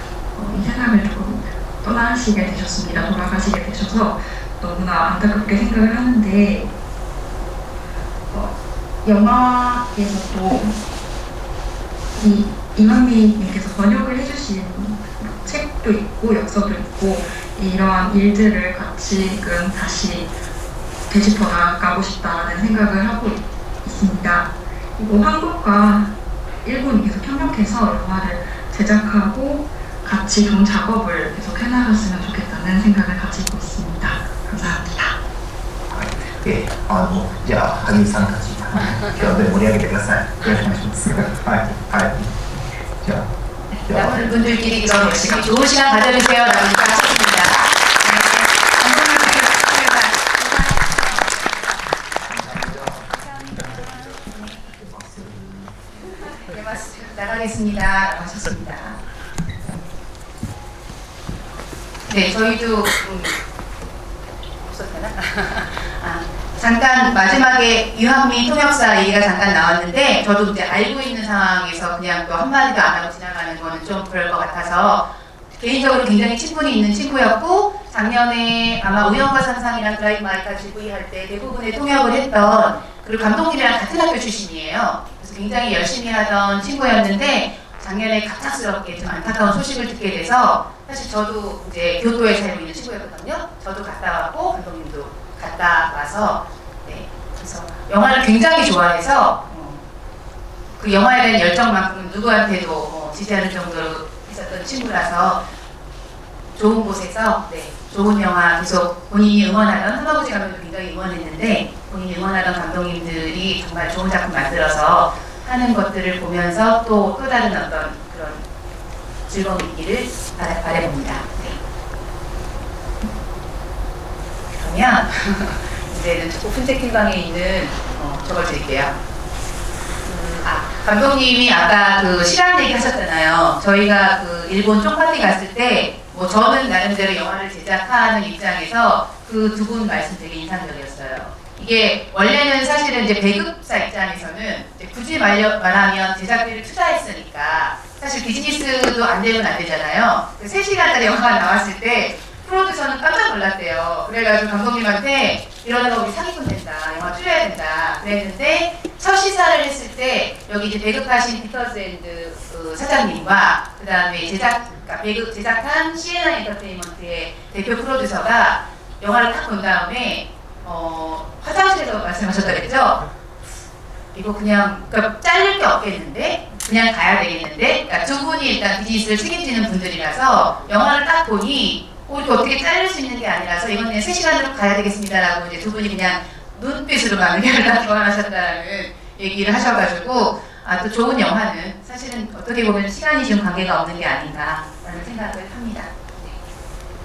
이 세상을 조금 떠나시게 되셨습니다. 돌아가시게 되셔서 너무나 안타깝게 생각을 하는데 영화에서도 이만미님께서 번역을 해주신 책도 있고 역서도 있고 이러한 일들을 같이금 다시 되짚어 나가고 싶다는 생각을 하고 있습니다. 그리고 한국과 일본이 계속 협력해서 영화를 제작하고 같이 좋은 작업을 계속 해나갔으면 좋겠다는 생각을 가지고 있습니다. 감사합니다. じゃあ萩井さんたち今日で盛り上げてください。よろしくお願いします。じゃあ 남은 분들끼리 그럼 열심히 좋은 시간 가져주세요. 라고 하셨습니다. 나가겠습니다. 라고 하셨습니다. 네, 저희도 없었나? 잠깐 마지막에 유한미 통역사 얘기가 잠깐 나왔는데 저도 이제 알고 있는 상황에서 그냥 또 한마디도 안 하고 지나가는 거는 좀 그럴 것 같아서 개인적으로 굉장히 친분이 있는 친구였고 작년에 아마 우영과 상상이랑 드라이브 마이카 GV 할 때 대부분의 통역을 했던 그리고 감독님이랑 같은 학교 출신이에요. 그래서 굉장히 열심히 하던 친구였는데 작년에 갑작스럽게 좀 안타까운 소식을 듣게 돼서 사실 저도 이제 교토에 살고 있는 친구였거든요. 저도 갔다 왔고 감독님도 갔다 와서 네, 그래서 영화를 굉장히 좋아해서 그 영화에 대한 열정만큼은 누구한테도 지지 않을 정도로 있었던 친구라서 좋은 곳에서 네, 좋은 영화 계속 본인이 응원하던 한바구지 감독도 굉장히 응원했는데 본인이 응원하던 감독님들이 정말 좋은 작품 만들어서 하는 것들을 보면서 또 다른 어떤 그런 즐거움이 있기를 바라봅니다. 네. 그러면 이제는 오픈 채팅방에 있는 저걸 드릴게요. 감독님이 아까 그 시간 얘기 하셨잖아요. 저희가 그 일본 쪽파티 갔을 때 뭐 저는 나름대로 영화를 제작하는 입장에서 그 두 분 말씀 되게 인상적이었어요. 이게 원래는 사실은 이제 배급사 입장에서는 이제 굳이 말하면 제작비를 투자했으니까 사실 비즈니스도 안 되면 안 되잖아요. 3시간짜리 영화가 나왔을 때 프로듀서는 깜짝 놀랐대요. 그래가지고 감독님한테 이러다가 우리 사기꾼 된다, 영화 줄여야 된다 그랬는데 첫 시사를 했을 때 여기 이제 배급하신 피터즈앤드 사장님과 그 다음에 제작한 CNN 엔터테인먼트의 대표 프로듀서가 영화를 딱 본 다음에 화장실에서 말씀하셨다 그랬죠? 이거 그냥 그러니까 잘릴 게 없겠는데? 그냥 가야 되겠는데? 그러니까 두 분이 일단 비즈니스를 책임지는 분들이라서 영화를 딱 보니 이렇게 어떻게 자를 수 있는 게 아니라서 이건 그냥 3시간으로 가야 되겠습니다라고 이제 두 분이 그냥 눈빛으로만 의견을 다 교환하셨다는 얘기를 하셔가지고 또 좋은 영화는 사실은 어떻게 보면 시간이 좀 관계가 없는 게 아닌가라는 생각을 합니다. 네.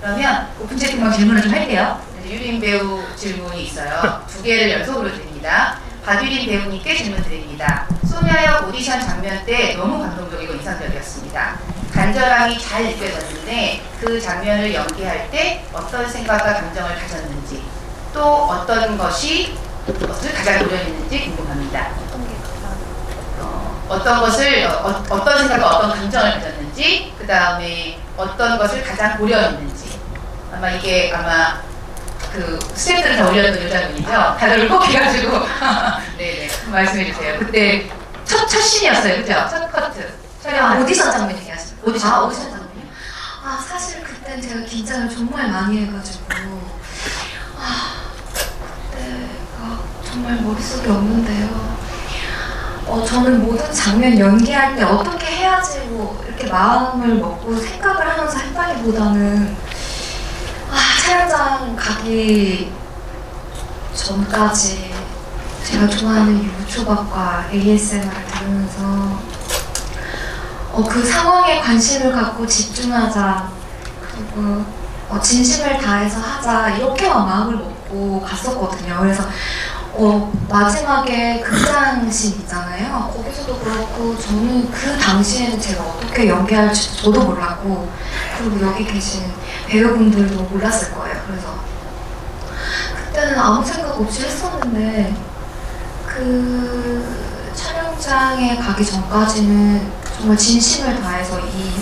그러면 오픈 채팅방 질문을 좀 할게요. 유린 배우 질문이 있어요. 2개를 연속으로 드립니다. 박유린 배우님께 질문 드립니다. 소녀역 오디션 장면 때 너무 감동적이고 인상적이었습니다. 간절함이 잘 느껴졌는데 그 장면을 연기할 때 어떤 생각과 감정을 가졌는지 또 어떤 것을 가장 노려했는지 궁금합니다. 어떤 생각과 어떤 감정을 가졌는지 그 다음에 어떤 것을 가장 고려했는지 아마 그 스태프들은 다 올렸던 여자분이죠. 다들 울컥해가지고 네네 말씀해주세요. 그때 첫 씬이었어요, 그죠? 첫 커트 촬영 오디션 장면 얘기하시는 거예요? 오디션 장면이요? 사실 그때 제가 긴장을 정말 많이 해가지고 그때가 정말 머릿속에 없는데요. 저는 모든 장면 연기할 때 어떻게 해야지 뭐 이렇게 마음을 먹고 생각을 하면서 했다기보다는 촬영장 가기 전까지 제가 좋아하는 유초밥과 ASMR을 들으면서 그 상황에 관심을 갖고 집중하자 그리고 진심을 다해서 하자 이렇게만 마음을 먹고 갔었거든요. 그래서 마지막에 극장신 있잖아요. 거기서도 그렇고 저는 그 당시에는 제가 어떻게 연기할지 저도 몰랐고 그리고 여기 계신 배우분들도 몰랐을 거예요. 그래서 그때는 아무 생각 없이 했었는데 그 촬영장에 가기 전까지는 정말 진심을 다해서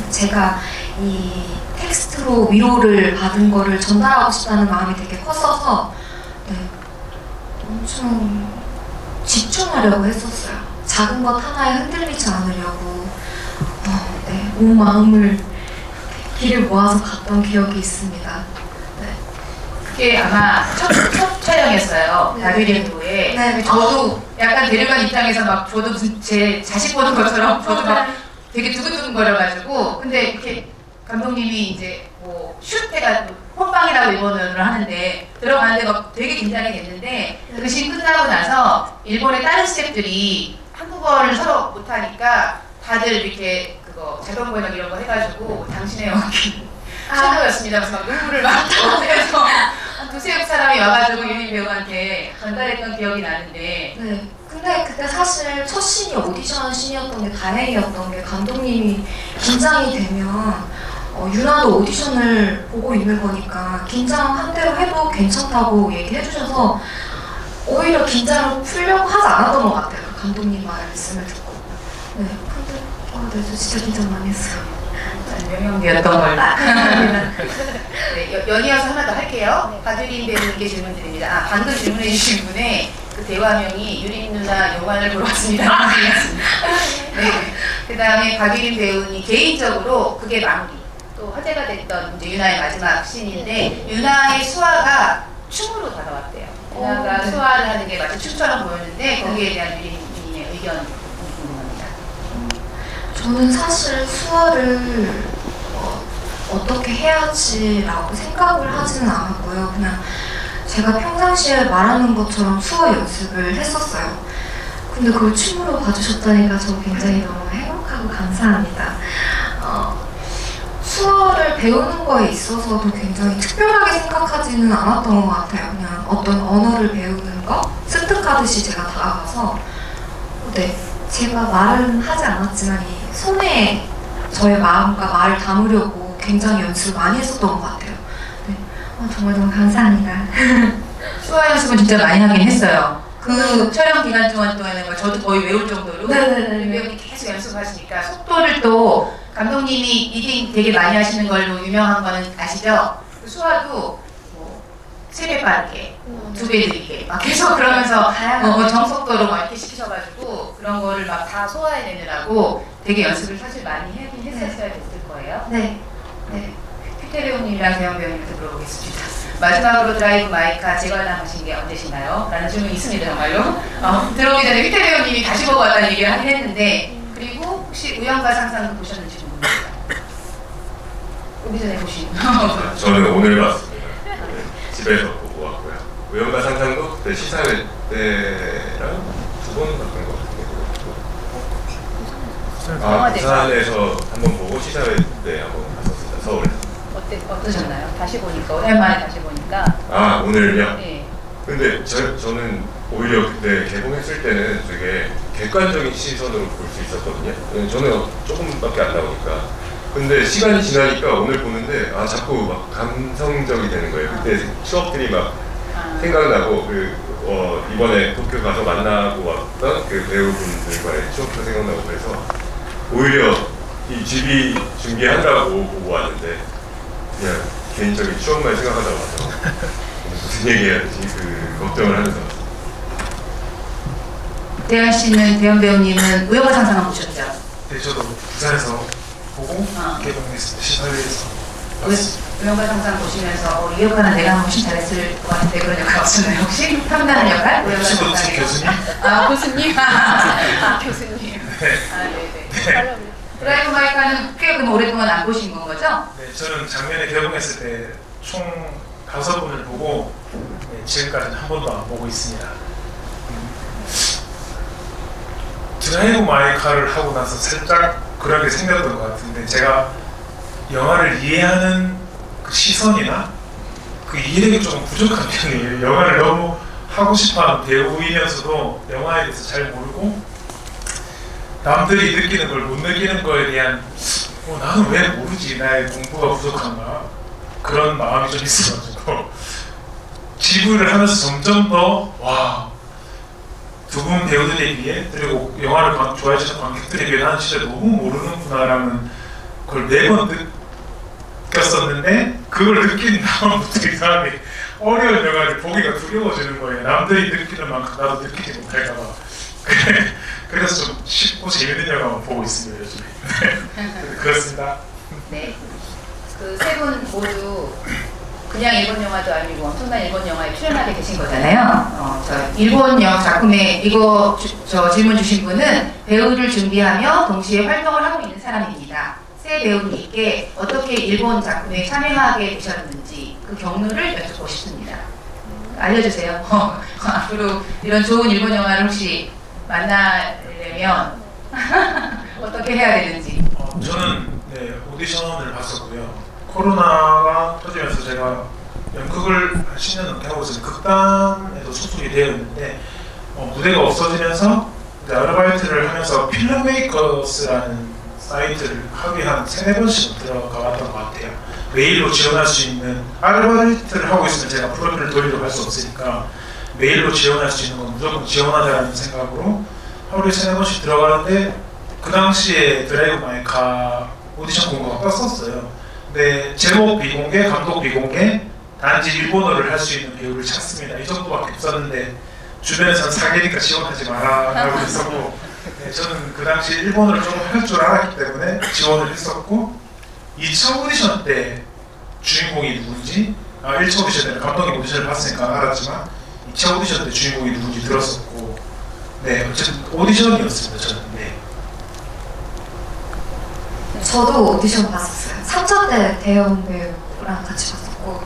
제가 이 텍스트로 위로를 받은 거를 전달하고 싶다는 마음이 되게 컸어서 네, 엄청 집중하려고 했었어요. 작은 것 하나에 흔들리지 않으려고 네, 온 마음을 길을 모아서 갔던 기억이 있습니다. 네. 그게 아마 첫 촬영이었어요. 네. 나비림도에. 네. 저도 약간 데려간 입장에서 막 저도 무슨 제 자식 보는 것처럼 저도 막 되게 두근두근 거려가지고 근데 이렇게 감독님이 이제 뭐 슛해가 홈방이라고 일본어를 하는데 들어가는데 막 되게 긴장이 됐는데 그 씬 끝나고 나서 일본의 다른 스태프들이 한국어를 서로 못하니까 다들 이렇게 그거 자동 번역 이런 거 해가지고 당신의 연기 최고였습니다. 그래서 막 눈물을 막 흘려서 한 두세 사람이 와가지고 유림 배우한테 전달했던 기억이 나는데 네. 근데 그때 사실 첫 씬이 오디션 씬이었던 게 다행이었던 게 감독님이 긴장이 되면 유나도 오디션을 보고 있는 거니까 긴장한 대로 해도 괜찮다고 얘기해 주셔서 오히려 긴장을 풀려고 하지 않았던 것 같아요. 그 감독님 말씀을 듣고. 네. 근데 네, 저 진짜 긴장 많이 했어요. 명연기였던 걸. 네, 연이어서 하나 더 할게요. 박유린 배우님께 질문 드립니다. 방금 질문해 주신 분의 그 대화명이 유린 누나 영화를 보러 왔습니다. 네. 그 다음에 박유린 배우님 개인적으로 그게 마무리. 또 화제가 됐던 이제 유나의 마지막 씬인데 유나의 수화가 춤으로 다가왔대요. 유나가 네. 수화를 하는 게 마치 춤처럼 보였는데 거기에 대한 유린님의 의견 궁금합니다. 저는 사실 수화를 어떻게 해야지라고 생각을 하지는 않았고요. 그냥 제가 평상시에 말하는 것처럼 수화 연습을 했었어요. 근데 그걸 춤으로 봐주셨다니까 저 굉장히 너무 행복하고 감사합니다. 수어를 배우는 거에 있어서도 굉장히 특별하게 생각하지는 않았던 것 같아요. 그냥 어떤 언어를 배우는 거 습득하듯이 제가 다가가서 네, 제가 말은 하지 않았지만 이 손에 저의 마음과 말을 담으려고 굉장히 연습을 많이 했었던 것 같아요. 네, 정말 너무 감사합니다. 수화 연습은 진짜 많이 하긴 했어요. 그 촬영 기간 동안에는 저도 거의 외울 정도로 네네네. 배우님 계속 연습하시니까 속도를 또 감독님이 리딩 되게 많이 하시는 걸로 유명한 거는 아시죠? 그 수화도 뭐 3배 빠르게, 2배 느리게 막 계속 그러면서 정속도로 막 이렇게 시키셔가지고 그런 거를 막 다 소화해내느라고 되게 연습을 사실 많이 하긴 했었어야 됐을 거예요. 네. 네. 휘태 배우님이랑 대현 배우님한테 물어보겠습니다. 마지막으로 드라이브 마이카 재관람하신 게 언제신가요? 라는 질문이 있습니다, 정말로. 들어오기 전에 휘태 배우님이 다시 보고 왔다는 얘기를 하긴 했는데 그리고 혹시 우연과 상상도 보셨는지 궁금합니다. 오기 전에 보신 저는 오늘 봤습니다. 네, 집에서 보고 왔고요. 우연과 상상도 그때 시사회 때랑 2번 봤던 것 같은데. 부산에서 한번 보고 시사회 때 한번 갔었습니다. 서울에서. 어떠셨나요? 다시 보니까 오랜만에 다시 보니까. 오늘요? 네. 근데 저는 오히려 그때 개봉했을 때는 되게 객관적인 시선으로 볼 수 있었거든요. 저는 조금밖에 안 나오니까. 근데 시간이 지나니까 오늘 보는데 자꾸 막 감성적이 되는 거예요. 그때 추억들이 막 생각나고 이번에 도쿄 가서 만나고 왔던 그 배우분들과의 추억도 생각나고 그래서 오히려 이 GB 준비한다고 보고 왔는데 그냥 개인적인 추억만 생각하다 와서 무슨 얘기해야 되지 걱정을 하면서 왔어요. 대현 씨는 대현 배우님은 우연과 상상을 보셨죠? 네, 저도 부산에서 보고 개봉했을 시사회에서 우연과 상상 보시면서 이 역할은 내가 훨씬 잘했을 것 같은데 그런 역할 없었나요? 혹시? 탐나는 역할? 우연과 친구 상상에. 교수님? 교수님? 교수님. 네네. 드라이브 마이카는 꽤 오랫동안 안 보신 건 거죠? 네, 저는 작년에 개봉했을 때 총 5분을 보고 지금까지는 한 번도 안 보고 있습니다. 드라이브 마이카를 하고 나서 살짝 그런 게 생겼던 것 같은데 제가 영화를 이해하는 그 시선이나 그 이해력이 조금 부족한 편이에요. 영화를 너무 하고 싶어하는 배우이면서도 영화에 대해서 잘 모르고 남들이 느끼는 걸 못 느끼는 거에 대한 나는 왜 모르지? 나의 공부가 부족한가? 그런 마음이 좀 있어가지고 지구를 하면서 점점 더 두 분 배우들에 비해 그리고 영화를 좋아해주시는 관객들에 비해 나는 진짜 너무 모르는구나라는 걸 매번 느꼈었는데 그걸 느낀 다음부터 이상하게 어려운 영화를 보기가 두려워지는 거예요. 남들이 느끼는 만큼 나도 느끼지 못할까 봐. 그래서 좀 쉽고 재밌는 영화만 보고 있습니다, 요즘에. 그렇습니다. 네. 그 세 분 모두 그냥 일본 영화도 아니고 엄청난 일본 영화에 출연하게 되신 거잖아요. 저 일본 영화 작품에 이거 저 질문 주신 분은 배우를 준비하며 동시에 활동을 하고 있는 사람입니다. 세 배우님께 어떻게 일본 작품에 참여하게 되셨는지 그 경로를 여쭙고 싶습니다. 알려주세요. 앞으로 이런 좋은 일본 영화를 혹시 만나려면 어떻게 해야 되는지. 저는 오디션을 봤었고요. 코로나가 터지면서 제가 연극을 한 10년 넘게 하고 있어서 극단에도 소속이 되어 있는데 무대가 없어지면서 이제 아르바이트를 하면서 필름메이커스라는 사이트를 하루에 한 3-4번씩 들어가 왔던 것 같아요. 메일로 지원할 수 있는 아르바이트를 하고 있으면 제가 프로필을 돌리러 갈 수 없으니까 메일로 지원할 수 있는 건 무조건 지원하자는 생각으로 하루에 3-4번씩 들어가는데 그 당시에 드라이브 마이카 오디션 공고가 떴었어요. 근데 제목 비공개, 감독 비공개, 단지 일본어를 할 수 있는 배우를 찾습니다. 이 정도밖에 없었는데 주변에서는 사기니까 지원하지 마라 라고 했었고 저는 그 당시 일본어를 조금 할 줄 알았기 때문에 지원을 했었고 2차 오디션 때 주인공이 누군지 1차 오디션 때는 감독님 오디션을 봤으니까 알았지만 2차 오디션 때 주인공이 누군지 들었었고 어쨌든 오디션이었습니다. 저는. 저도 오디션 봤었어요. 3차 때 대형 배우랑 같이 봤었고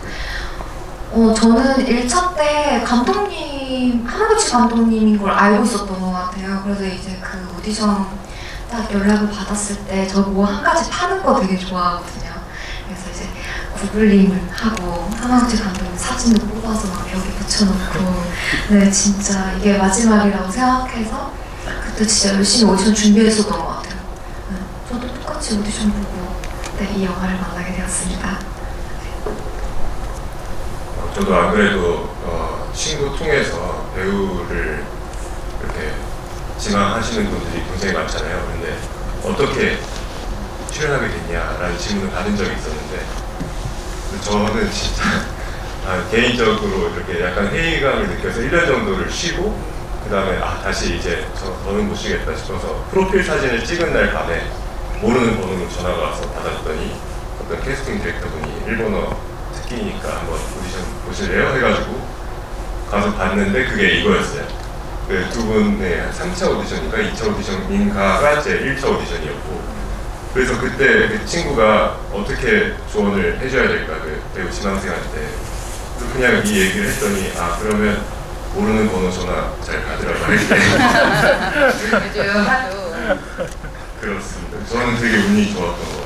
저는 1차 때 감독님, 하나구치 감독님인 걸 알고 있었던 것 같아요. 그래서 이제 그 오디션 딱 연락을 받았을 때 저 뭐 한 가지 파는 거 되게 좋아하거든요. 그래서 이제 구글링을 하고 하나구치 감독님 사진도 뽑아서 막 벽에 붙여놓고 네 진짜 이게 마지막이라고 생각해서 그때 진짜 열심히 오디션 준비했었던 것 같아요. 저도 똑같이 오디션 보고 이 영화를 만나게 되었습니다. 저도 안 그래도 친구 통해서 배우를 이렇게 지망하시는 분들이 굉장히 많잖아요. 근데 어떻게 출연하게 됐냐라는 질문을 받은 적이 있었는데 저는 진짜 개인적으로 이렇게 약간 회의감을 느껴서 1년 정도를 쉬고 그 다음에 다시 이제 더는 못 쉬겠다 싶어서 프로필 사진을 찍은 날 밤에 모르는 번호로 전화가 와서 받았더니 어떤 캐스팅 디렉터분이 일본어 특기니까 한번 오디션 보실래요? 해가지고 가서 봤는데 그게 이거였어요. 그 두 분의 3차 오디션인가 2차 오디션인가가 제 1차 오디션이었고 그래서 그때 그 친구가 어떻게 조언을 해줘야 될까 그 배우 지망생한테 그냥 이 얘기를 했더니 그러면 모르는 번호 전화 잘 받으라고 할게. 요즘 하도 그렇습니다. 저는 되게 운이 좋았던 것 같아요.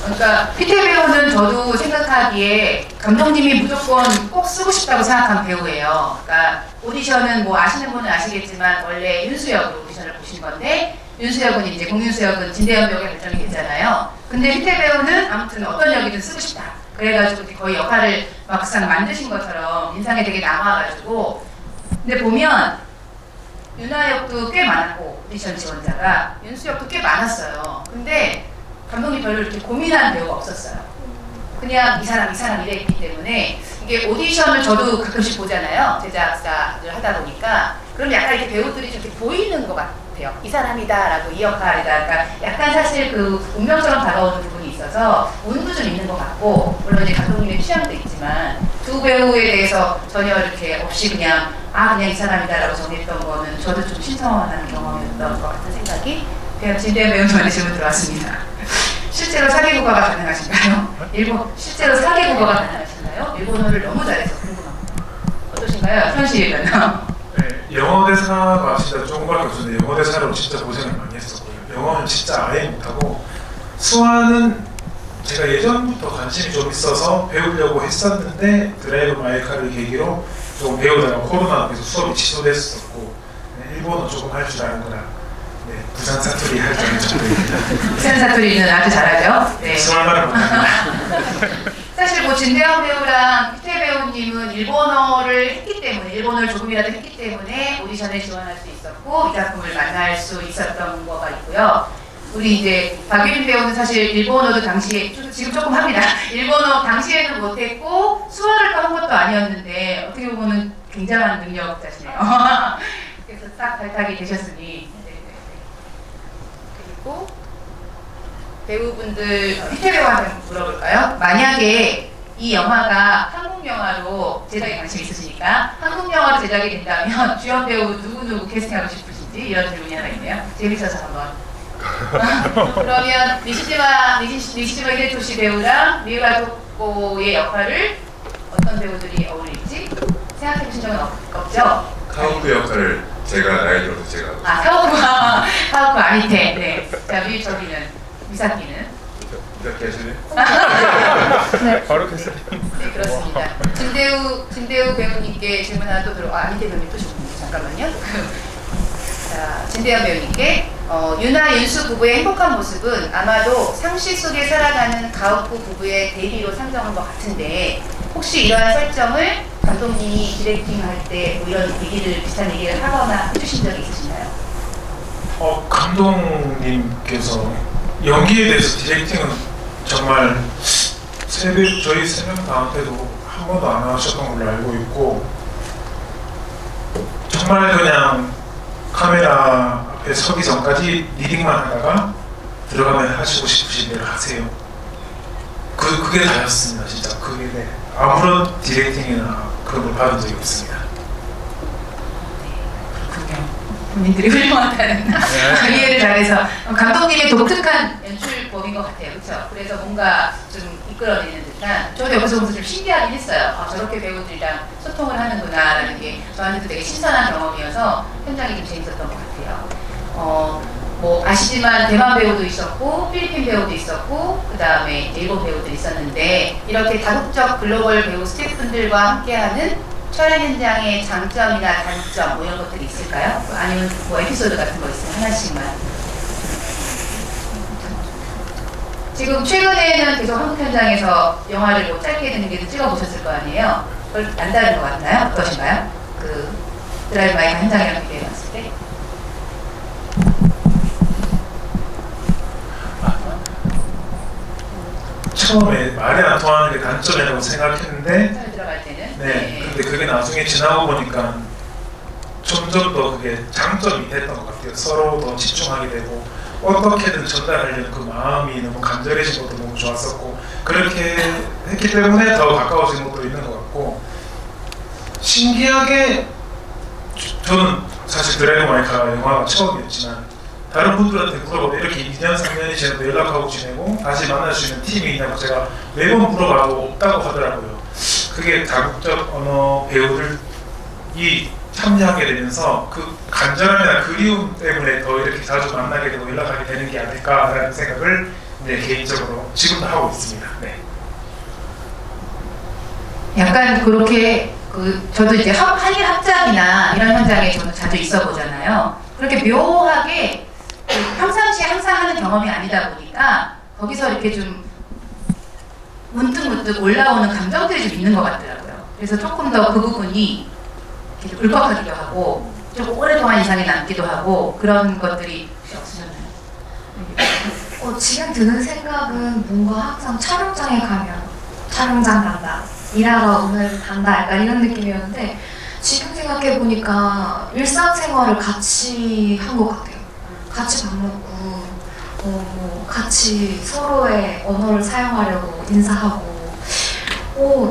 그러니까 피테 배우는 저도 생각하기에 감독님이 무조건 꼭 쓰고 싶다고 생각한 배우예요. 그러니까 오디션은 뭐 아시는 분은 아시겠지만 원래 윤수역으로 오디션을 보신 건데 윤수역은 이제 공윤수 역은 진대현 배우가 결정이 됐잖아요. 근데 피테 배우는 아무튼 어떤 역이든 쓰고 싶다. 그래가지고 거의 역할을 막상 만드신 것처럼 인상에 되게 남아가지고 근데 보면 유나 역도 꽤 많았고 오디션 지원자가 윤수 역도 꽤 많았어요. 근데 감독님 별로 이렇게 고민한 배우가 없었어요. 그냥 이 사람 이랬기 때문에 이게 오디션을 저도 가끔씩 보잖아요. 제작사를 하다 보니까 그럼 약간 이렇게 배우들이 좀 이렇게 보이는 것 같아요. 이 사람이다라고 이 역할이다. 그러니까 약간 사실 그 운명처럼 다가오는 부분이 있어서 운도 좀 있는 것 같고 물론 이제 감독님의 취향도 있지만 두 배우에 대해서 전혀 이렇게 없이 그냥 이 사람이다라고 정했던 거는 저도 좀 신선한 경험이었던 것 같은 생각이 그냥 진대현 배우님한테 질문 들어왔습니다. 실제로 사기국어가 가능하신가요? 실제로 사기국어가 가능하신가요? 일본어를 너무 잘해서 궁금합니다. 어떠신가요? 현실이면? 네, 영어 대사가 진짜 조금밖에 없었는데 영어 대사로 진짜 고생을 많이 했었고요. 영어는 진짜 아예 못하고 수화는 제가 예전부터 관심이 좀 있어서 배우려고 했었는데 드라이브 마이카를 계기로 조금 배우다가 코로나로 계속 수업이 취소됐었고 네, 일본어 조금 할 줄 아는 거라 네, 부산 사투리 할 줄 아는 정도입니다. 부산 사투리는 아주 잘하죠. 네. 스물 말은 못합니다. 사실 뭐 진대현 배우랑 희태 배우님은 일본어를 했기 때문에 일본어를 조금이라도 했기 때문에 오디션에 지원할 수 있었고 이 작품을 만날 수 있었던 거가 있고요. 우리 이제 박유린 배우는 사실 일본어도 당시에 지금 조금 합니다. 일본어 당시에는 못했고 수화를 또 한 것도 아니었는데 어떻게 보면은 굉장한 능력자시네요. 그래서 딱 발탁이 되셨으니. 그리고 배우분들 희태 배우한테 물어볼까요? 만약에 이 영화가 한국 영화로 제작에 관심 있으시니까 한국 영화로 제작이 된다면 주연 배우 누구 캐스팅하고 싶으신지 이런 질문이 하나 있네요. 재밌어서 한번. 그러면 니시지마 히데토시 배우랑 미우라 도코의 역할을 어떤 배우들이 어울릴지 생각해 보신 적은 없죠? 카우프 역할을 제가 나이 들어서 제가 하고 카우프 아니테. 네. 자, 미사키는? 이렇게 하실래요? 네. 바로 했어요. 네, 그렇습니다. 진대우 배우님께 질문 하나 또 아니테 배우님 또 질문이요. 잠깐만요. 자, 진대현 배우님께 유나 윤수 부부의 행복한 모습은 아마도 상실 속에 살아가는 가오프 부부의 데뷔로 상정한 것 같은데 혹시 이러한 설정을 감독님이 디렉팅할 때 뭐 이런 비슷한 얘기를 하거나 해주신 적이 있으신가요? 감독님께서 연기에 대해서 디렉팅은 정말 저희 세 명 다한테도 한 번도 안 하셨던 걸로 알고 있고 정말 그냥 카메라 앞에 서기 전까지 리딩만 하다가 들어가면 하시고 싶으신 대로 하세요. 그게 다였습니다. 진짜 그게 네. 아무런 디렉팅이나 그런 걸 받은 적이 없습니다. 그렇군요. 본인들이 훌륭하다는 이해를 잘해서 감독님의 독특한 연출법인 것 같아요. 그렇죠? 그래서 뭔가 좀 이끌어내는 듯한 저도 옆에서 보면서 좀 신기하긴 했어요. 저렇게 배우들이랑 소통을 하는구나라는 게 저한테도 되게 신선한 경험이어서 현장이 좀 재밌었던 것 같아요. 뭐 아시지만 대만 배우도 있었고 필리핀 배우도 있었고 그 다음에 일본 배우도 있었는데 이렇게 다국적 글로벌 배우 스태프분들과 함께하는 촬영 현장의 장점이나 단점 뭐 이런 것들이 있을까요? 아니면 뭐 에피소드 같은 거 있으면 하나씩만. 지금 최근에는 계속 한국 현장에서 영화를 뭐 짧게 되는 찍어보셨을 거 아니에요? 그걸 안 다른 것 같나요? 어떠신가요? 그 드라이브 마이크 현장이랑 비교해 봤을 때? 처음에 말이 안 통하는 게 단점이라고 생각했는데 처음에 들어갈 때는 네, 근데 그게 나중에 지나고 보니까 점점 더 그게 장점이 됐던 것 같아요. 서로 더 집중하게 되고 어떻게든 전달하려는 그 마음이 너무 간절해진 것도 너무 좋았었고 그렇게 했기 때문에 더 가까워진 것도 있는 것 같고 신기하게 저는 사실 드라이브 마이크가 영화가 처음이었지만 다른 분들한테 물어보면 이렇게 2년 3년이 지나도 연락하고 지내고 다시 만날 수 있는 팀이 있냐고 제가 매번 물어봐도 없다고 하더라고요. 그게 다국적 언어 배우들이 참여하게 되면서 그 간절함이나 그리움 때문에 더 이렇게 자주 만나게 되고 연락하게 되는 게 아닐까라는 생각을 네, 개인적으로 지금도 하고 있습니다. 네. 약간 그렇게 저도 이제 한일 합작이나 이런 현장에 저는 자주 있어 보잖아요. 그렇게 묘하게 평상시에 항상 하는 경험이 아니다 보니까 거기서 이렇게 좀 문득문득 올라오는 감정들이 좀 있는 것 같더라고요. 그래서 조금 더 그 부분이 이렇게 좀 울컥하기도 하고 조금 오랫동안 인상이 남기도 하고 그런 것들이 혹시 없으셨나요? 지금 드는 생각은 뭔가 항상 촬영장에 가면 촬영장 간다, 일하러 오늘 간다 약간 이런 느낌이었는데 지금 생각해보니까 일상생활을 같이 한 것 같아요. 같이 밥 먹고 뭐 같이 서로의 언어를 사용하려고 인사하고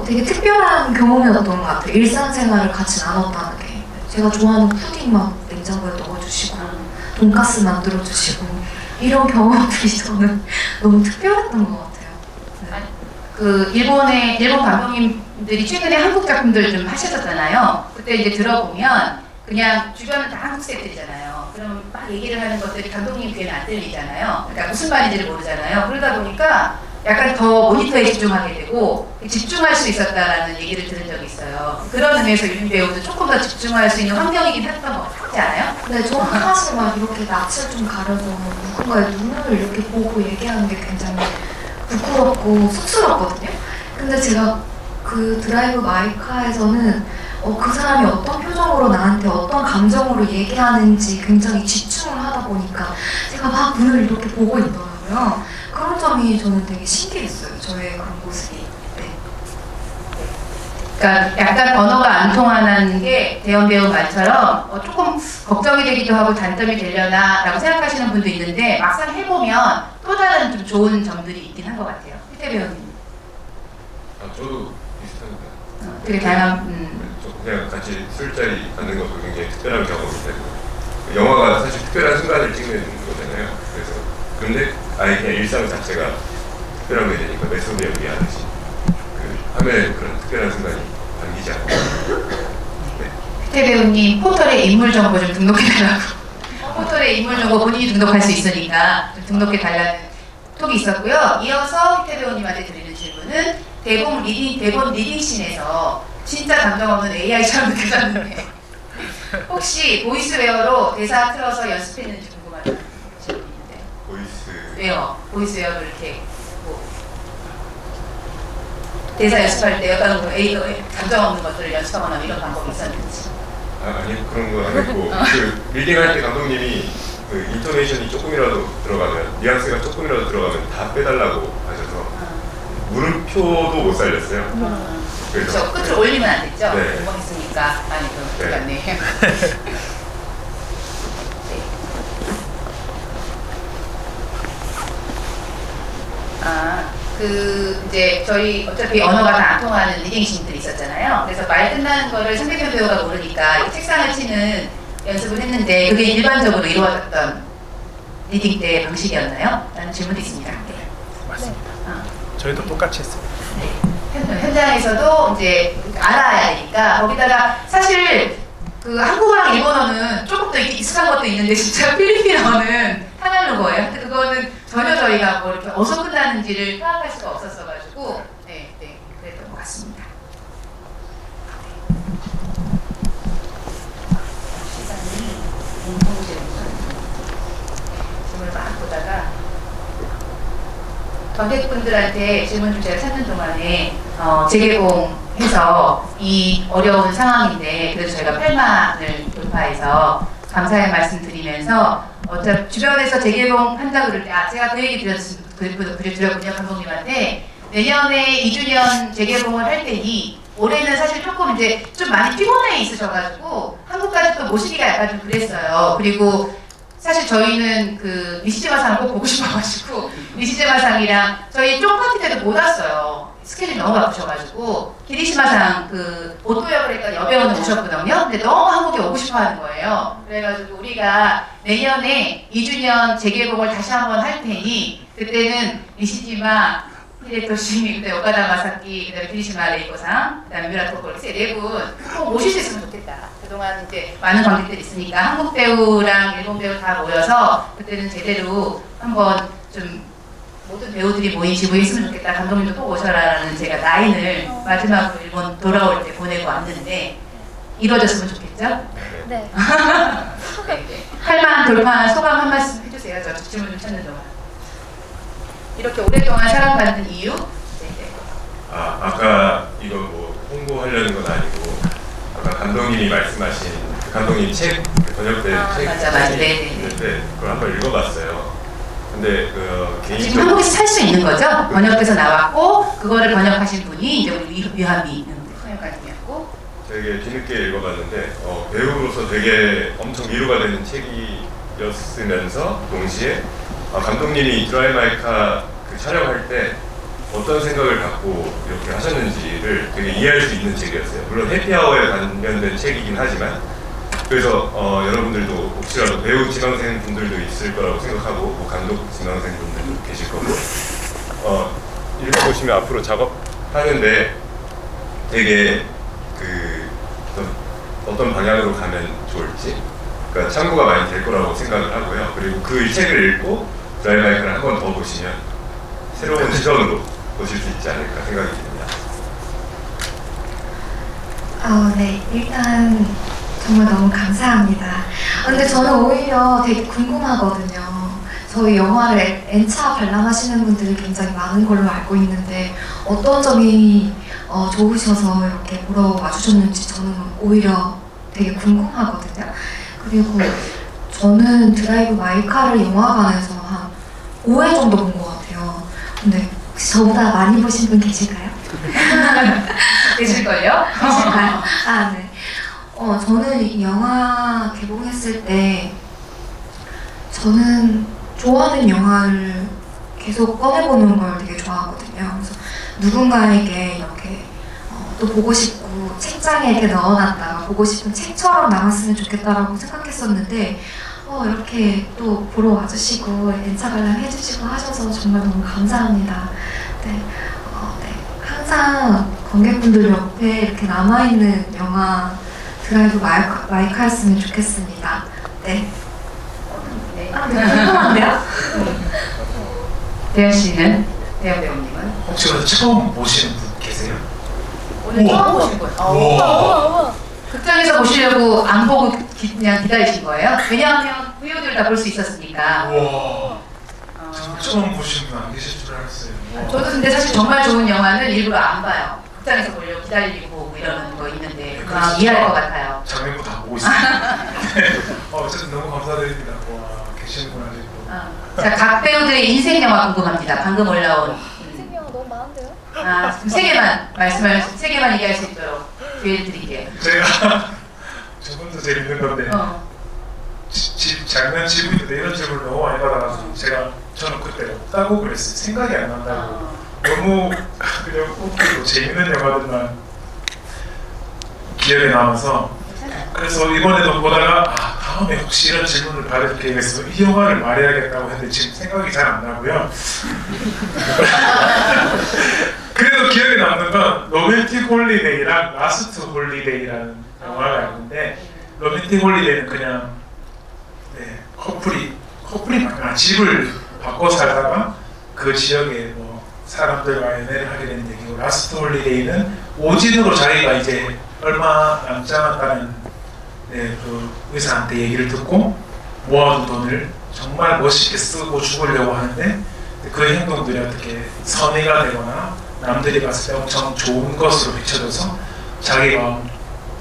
되게 특별한 경험이었던 것 같아요. 일상생활을 같이 나눴다는 게 제가 좋아하는 푸딩 막 냉장고에 넣어주시고 돈가스 만들어주시고 이런 경험들이 저는 너무 특별했던 것 같아요. 네. 그 일본 감독님들이 최근에 한국 작품들 좀 하셨잖아요. 그때 이제 들어보면 그냥 주변은 다 한국 세트잖아요. 그럼 막 얘기를 하는 것들이 감독님 귀에는 안 들리잖아요. 그러니까 무슨 말인지를 모르잖아요. 그러다 보니까 약간 더 모니터에 집중하게 되고 집중할 수 있었다라는 얘기를 들은 적이 있어요. 그런 의미에서 윤 배우도 조금 더 집중할 수 있는 환경이긴 했던 것 같지 않아요? 근데 저는 사실 막 이렇게 낯을 좀 가려서 누군가의 눈을 이렇게 보고 얘기하는 게 굉장히 부끄럽고 쑥스럽거든요. 근데 제가 그 드라이브 마이카에서는 그 사람이 어떤 표정으로 나한테 어떤 감정으로 얘기하는지 굉장히 집중을 하다 보니까 제가 막 눈을 이렇게 보고 있더라고요. 그런 점이 저는 되게 신기했어요. 저의 그런 모습이. 네. 그러니까 약간 언어가 안 통하는 게 대현 배우 말처럼 조금 걱정이 되기도 하고 단점이 되려나라고 생각하시는 분도 있는데 막상 해보면 또 다른 좀 좋은 점들이 있긴 한 것 같아요. 휘태 배우님. 저도 비슷합니다. 되게 다양한. 그냥 같이 술자리 갖는 것도 굉장히 특별한 경험인데 영화가 사실 특별한 순간을 찍는 거잖아요. 그래서 근데 아예 그냥 일상 자체가 특별한 게 되니까 메소드 연기하듯이 그 화면에 그런 특별한 순간이 담기지 않고. 네. 휘태 배우님 포털에 인물 정보 좀 등록해달라고. 포털에 인물 정보 본인이 등록할 수 있으니까 좀 등록해달라는 톡이 있었고요. 이어서 휘태 배우님한테 드리는 질문은 대본 리딩씬에서 진짜 감정 없는 AI처럼 느껴졌는데 혹시 보이스웨어로 대사 틀어서 연습했는지 궁금하다는 질문인데. 보이스웨어로 이렇게 뭐 대사 연습할 때 약간 감정 없는 것들을 연습하거나 이런 방법이 있었는지. 아니 그런 거 안 했고 그 리딩할 때 감독님이 그 인토네이션이 조금이라도 들어가면 뉘앙스가 조금이라도 들어가면 다 빼달라고 하셔서 물음표도 못 살렸어요. 그렇죠. 끝을 올리면 안 됐죠? 네. 공부했으니까 많이 들어갔네. 네. 이제 저희 어차피 언어가 다 안 통하는 리딩씬들이 있었잖아요. 그래서 말 끝나는 거를 상대편 배우가 모르니까 이렇게 책상을 치는 연습을 했는데 그게 일반적으로 이루어졌던 리딩 때 방식이었나요? 라는 질문도 있습니다. 네. 맞습니다. 저희도 똑같이 했어요. 네. 현장에서도 이제 알아야 되니까 거기다가 사실 그 한국어랑 일본어는 조금 더 익숙한 것도 있는데 진짜 필리핀어는 타갈로거예요. 근데 그거는 전혀 저희가 뭐 이렇게 어디서 끝나는지를 파악할 수가 없었어가지고 네, 그랬던 것 같습니다. 시간이 질문을 막 보다가 관객분들한테 질문 좀 제가 찾는 동안에 재개봉해서 이 어려운 상황인데 그래도 저희가 8만을 돌파해서 감사의 말씀 드리면서 주변에서 재개봉한다 그럴 때 제가 그 얘기 드렸군요 감독님한테. 내년에 2주년 재개봉을 할 테니 올해는 사실 조금 이제 좀 많이 피곤해 있으셔가지고 한국까지 또 모시기가 약간 좀 그랬어요. 그리고 사실 저희는 그 니시지마상을 꼭 보고 싶어가지고 니시지마상이랑 저희 쫑 파티 때도 못 왔어요. 스케줄이 너무 바쁘셔가지고 기리시마상 그 오토 역을 했던 여배우는 오셨거든요. 근데 너무 한국에 오고 싶어하는 거예요. 그래가지고 우리가 내년에 2주년 재개봉을 다시 한번 할 테니 그때는 니시지마 히데토시, 그다음에 오카다 마사키, 그다음에 기리시마 레이코상, 그다음에 뮤라토코 이렇게 네 분 꼭 모실 수 있으면 좋겠다. 그동안 이제 많은 관객들이 있으니까 한국 배우랑 일본 배우 다 모여서 그때는 제대로 한번 좀 모든 배우들이 모인 지부에 있으면 좋겠다. 감독님도 꼭 오셔라라는 제가 라인을 마지막으로 일본 돌아올 때 보내고 왔는데 이루어졌으면 좋겠죠? 네. 네. 8만 돌파한 소감 한 말씀 해주세요. 저 질문 좀 찾는 동안. 이렇게 오랫동안 사랑받는 이유? 네. 아까 이거 뭐 홍보하려는 건 아니고 아까 감독님이 말씀하신 감독님 책 번역된 책 맞아. 있는데 그걸 한번 읽어봤어요. 근데 그 지금 개인적으로 한국에서 살 수 있는 거죠? 번역돼서 나왔고 그거를 번역하신 분이 이제 우리 유한미 서영관님이었고 되게 뒤늦게 읽어봤는데 배우로서 되게 엄청 위로가 되는 책이었으면서 동시에 감독님이 드라이 마이카 그 촬영할 때 어떤 생각을 갖고 이렇게 하셨는지를 되게 이해할 수 있는 책이었어요. 물론 해피아워에 관련된 책이긴 하지만 그래서 여러분들도 혹시라도 배우 지망생 분들도 있을 거라고 생각하고 뭐 감독 지망생 분들도 계실 거고 읽어보시면 앞으로 작업하는데 되게 그 어떤 방향으로 가면 좋을지 그러니까 참고가 많이 될 거라고 생각을 하고요. 그리고 그 책을 읽고 드라이 마이크를 한 번 더 보시면 새로운 시선으로 보실 수 있지 않을까 생각이 듭니다. 네. 일단 정말 너무 감사합니다. 근데 저는 오히려 되게 궁금하거든요. 저희 영화를 N차 관람하시는 분들이 굉장히 많은 걸로 알고 있는데 어떤 점이 좋으셔서 이렇게 보러 와주셨는지 저는 오히려 되게 궁금하거든요. 그리고 저는 드라이브 마이카를 영화관에서 한 5회 정도 본 것 같아요. 근데 혹시 저보다 많이 보신 분 계실까요? 계실걸요? 계실까요? 아, 네. 저는 이 영화 개봉했을 때 저는 좋아하는 영화를 계속 꺼내보는 걸 되게 좋아하거든요. 그래서 누군가에게 이렇게 또 보고 싶고 책장에 이렇게 넣어놨다가 보고 싶은 책처럼 남았으면 좋겠다라고 생각했었는데 이렇게 또 보러 와주시고 N차 관람 해주시고 하셔서 정말 너무 감사합니다. 네, 네. 항상 관객분들 옆에 이렇게 남아있는 영화 드라이브 마이카였으면 좋겠습니다. 네. 네. 궁금한데요? 대현 씨는? 대현 배우님은? 혹시 오늘 처음 보시는 분 계세요? 오늘 처음 보신 거예요? 우와. 극장에서 보시려고 안 보고 그냥 기다리신 거예요? 왜냐하면 배우들 다 볼 수 있었으니까. 우와. 정말 처음 보시는 분 안 계실 줄 알았어요. 우와. 저도 근데 사실 정말 좋은 영화는 일부러 안 봐요. 극장에서 보려고 기다리고 뭐 이러는 거 있는데 그래서 이해할 것 같아요. 장면부 다 보고 있습니다. 어쨌든 너무 감사드립니다. 와, 계시는구나 아직도. 자, 각 배우들의 인생 영화 궁금합니다. 방금 올라온. 인생 영화 너무 많은데요? 그럼 세 개만 세 개만 얘기할 수 있도록 기회를 드릴게요. 제가 저분도 재밌는 건데 장면 지부인데 이런 질문을 너무 많이 받아가지고 저는 그때 없다고 그랬어요. 생각이 안 난다고. 너무 그냥 웃기고 재밌는 영화들만 기억에 남아서 그래서 이번에도 보다가 다음에 혹시 이런 질문을 받을 기회가 있으면 이 영화를 말해야겠다고 했는데 지금 생각이 잘 안 나고요. 그래도 기억에 남는 건 로맨틱 홀리데이랑 라스트 홀리데이라는 영화가 있는데 로맨틱 홀리데이는 그냥 커플이 집을 바꿔 살다가 그 지역에 뭐 사람들과 연애를 하게 되는 얘기고 라스트 홀리데이는 오진으로 자기가 이제 얼마 남지 않았다는 그 의사한테 얘기를 듣고 모아둔 돈을 정말 멋있게 쓰고 죽으려고 하는데 그 행동들이 어떻게 선의가 되거나 남들이 봤을 때 엄청 좋은 것으로 비춰져서 자기가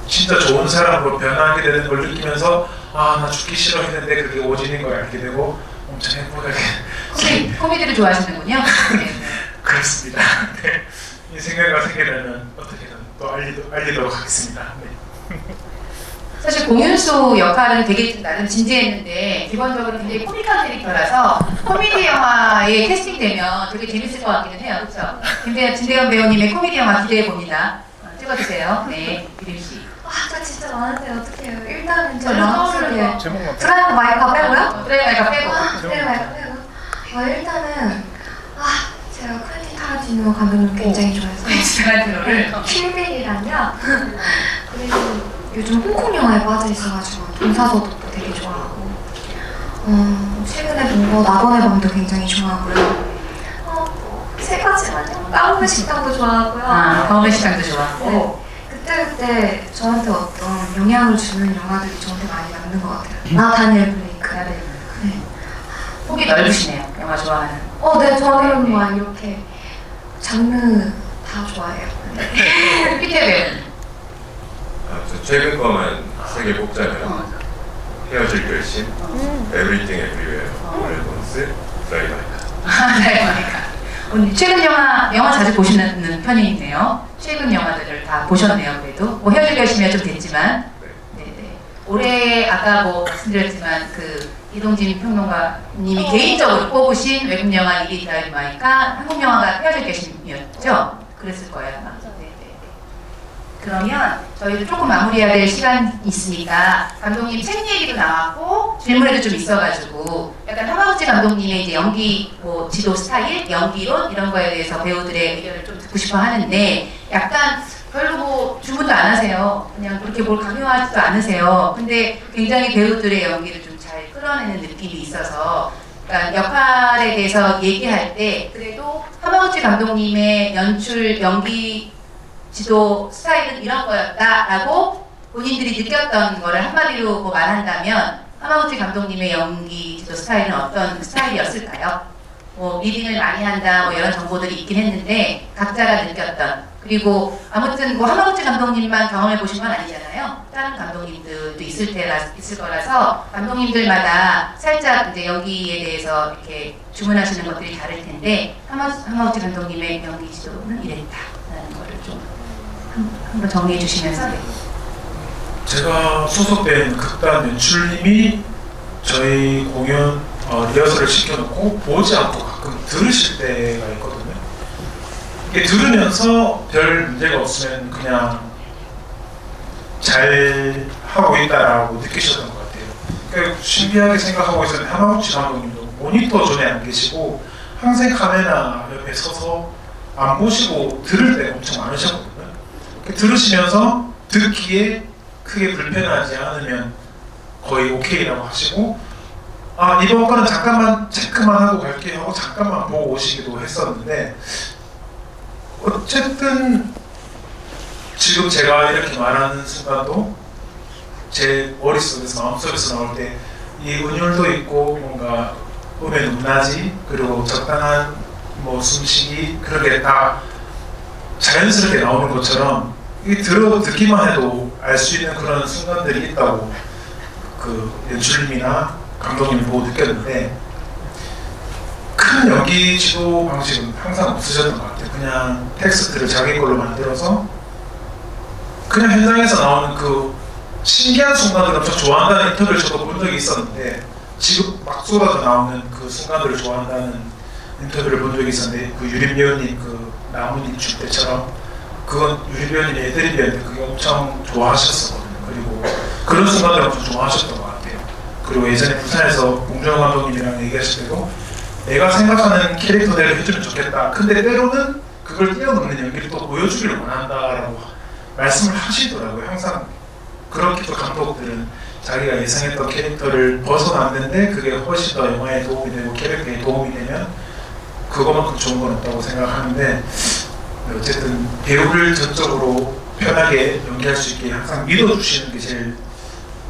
진짜 좋은 사람으로 변하게 되는 걸 느끼면서 나 죽기 싫어했는데 그게 오진인 걸 알게 되고 엄청 행복하게 코미디를 좋아하시는군요. 네. 그렇습니다. 네. 이 생각이 생기려면 어떻게든 또 알리도록 하겠습니다. 네. 사실 공윤수 역할은 되게 나름 진지했는데 기본적으로 굉장히 코믹한 캐릭터라서 코미디 영화에 캐스팅되면 되게 재밌을 것 같기는 해요. 그렇죠? 진대현 배우님의 코미디 영화 기대해 봅니다. 찍어주세요. 네, 유림 씨. 저 진짜 많은데 어떡해요. 일단은 저 저는 마음속에 제목만 드라이브 마이카 빼고요? 드라이브가 빼고. 드라이브 마이카 빼고 일단은 제가 퀸틴 타란티노 감독을 굉장히 좋아해서 타란티노를 킬빌이랑요 그리고 요즘 홍콩 영화에 빠져 있어가지고 동사서독도 되게 좋아하고 최근에 본 거 낙원의 밤도 굉장히 좋아하고요. 세 가지만요. 까먹은 식당도 좋아하고요. 검은 식당도 좋아하고. 그때 저한테 어떤 영향을 주는 영화들이 저한테 많이 남는 것 같아요. 다니엘 블레이크. 네. 폭이 넓으시네요. 영화 좋아하는. 네, 저는 막 이렇게 장르 다 좋아해요. 네. 피터 배우는. 저 최근 거만 세 개 뽑자면 헤어질 결심, Everything Everywhere, All at Once, 드라이브 마이카. 드라이브 마이카. 최근 영화 자주 보시는 편이네요. 최근 영화들을 다 보셨네요. 그래도 뭐 헤어질 결심이 좀 됐지만, 네네. 올해 아까 뭐 말씀드렸지만 그 이동진 평론가님이 개인적으로 뽑으신 외국 영화 1위 드라이브 마이카, 한국 영화가 헤어질 결심이었죠. 그랬을 거예요 아마. 네네. 그러면 저희도 조금 마무리해야 될 시간이 있으니까 감독님 책 얘기도 나왔고 질문에도 좀 있어가지고 약간 하마구치 감독님의 이제 연기 뭐 지도 스타일, 연기론 이런 거에 대해서 배우들의 의견을 좀 듣고 싶어 하는데 약간 별로 뭐 주문도 안 하세요. 그냥 그렇게 뭘 강요하지도 않으세요. 근데 굉장히 배우들의 연기를 좀 잘 끌어내는 느낌이 있어서 그러니까 역할에 대해서 얘기할 때 그래도 하마구치 감독님의 연출 연기 지도 스타일은 이런 거였다라고 본인들이 느꼈던 거를 한마디로 뭐 말한다면 하마구치 감독님의 연기 지도 스타일은 어떤 스타일이었을까요? 뭐 리딩을 많이 한다 뭐 이런 정보들이 있긴 했는데 각자가 느꼈던, 그리고 아무튼 뭐 하마구치 감독님만 경험해 보신 건 아니잖아요. 다른 감독님들도 있을 거라서 감독님들마다 살짝 이제 연기에 대해서 이렇게 주문하시는 것들이 다를 텐데 하마구치 감독님의 연기 지도는 이랬다라는 거를 좀 한번 정리해 주시면서. 네. 제가 소속된 극단 연출님이 저희 공연 리허설을 시켜놓고 보지 않고 가끔 들으실 때가 있거든요. 이게 들으면서 별 문제가 없으면 그냥 잘 하고 있다라고 느끼셨던 것 같아요. 그러니까 신기하게 생각하고 있었는데 하마구치 감독님도 모니터 전에 안 계시고 항상 카메라 옆에 서서 안 보시고 들을 때가 엄청 많으셨거든요. 들으시면서 듣기에 크게 불편하지 않으면 거의 오케이라고 하시고, 아 이번 거는 잠깐만 체크만 하고 갈게요 하고 잠깐만 보고 오시기도 했었는데, 어쨌든 지금 제가 이렇게 말하는 순간도 제 머릿속에서 마음속에서 나올 때 이 은율도 있고 뭔가 음의 높낮이 그리고 적당한 뭐 숨쉬기 그렇게 다 자연스럽게 나오는 것처럼 듣기만 해도 알 수 있는 그런 순간들이 있다고 그 연출님이나 감독님을 보고 느꼈는데, 큰 연기 지도 방식은 항상 없으셨던 것 같아요. 그냥 텍스트를 자기 걸로 만들어서 그냥 현장에서 나오는 그 신기한 순간들을 엄청 좋아한다는 인터뷰를 저도 본 적이 있었는데, 지금 막 쏟아져 나오는 그 순간들을 좋아한다는 인터뷰를 본 적이 있었는데, 그 유림 배우님 그 나뭇잎 줄 때처럼 그건 유리 배우님이 애드립이었는데 그게 엄청 좋아하셨었거든요. 그리고 그런 순간을 엄청 좋아하셨던 것 같아요. 그리고 예전에 부산에서 봉준호 감독님이랑 얘기하실 때도 내가 생각하는 캐릭터대로 해주면 좋겠다. 근데 때로는 그걸 뛰어넘는 연기를 또 보여주기를 원한다라고 말씀을 하시더라고요. 항상 그렇게 또 감독들은 자기가 예상했던 캐릭터를 벗어났는데 그게 훨씬 더 영화에 도움이 되고 캐릭터에 도움이 되면 그거만큼 좋은 건 없다고 생각하는데, 어쨌든 배우를 전적으로 편하게 연기할 수 있게 항상 믿어주시는 게 제일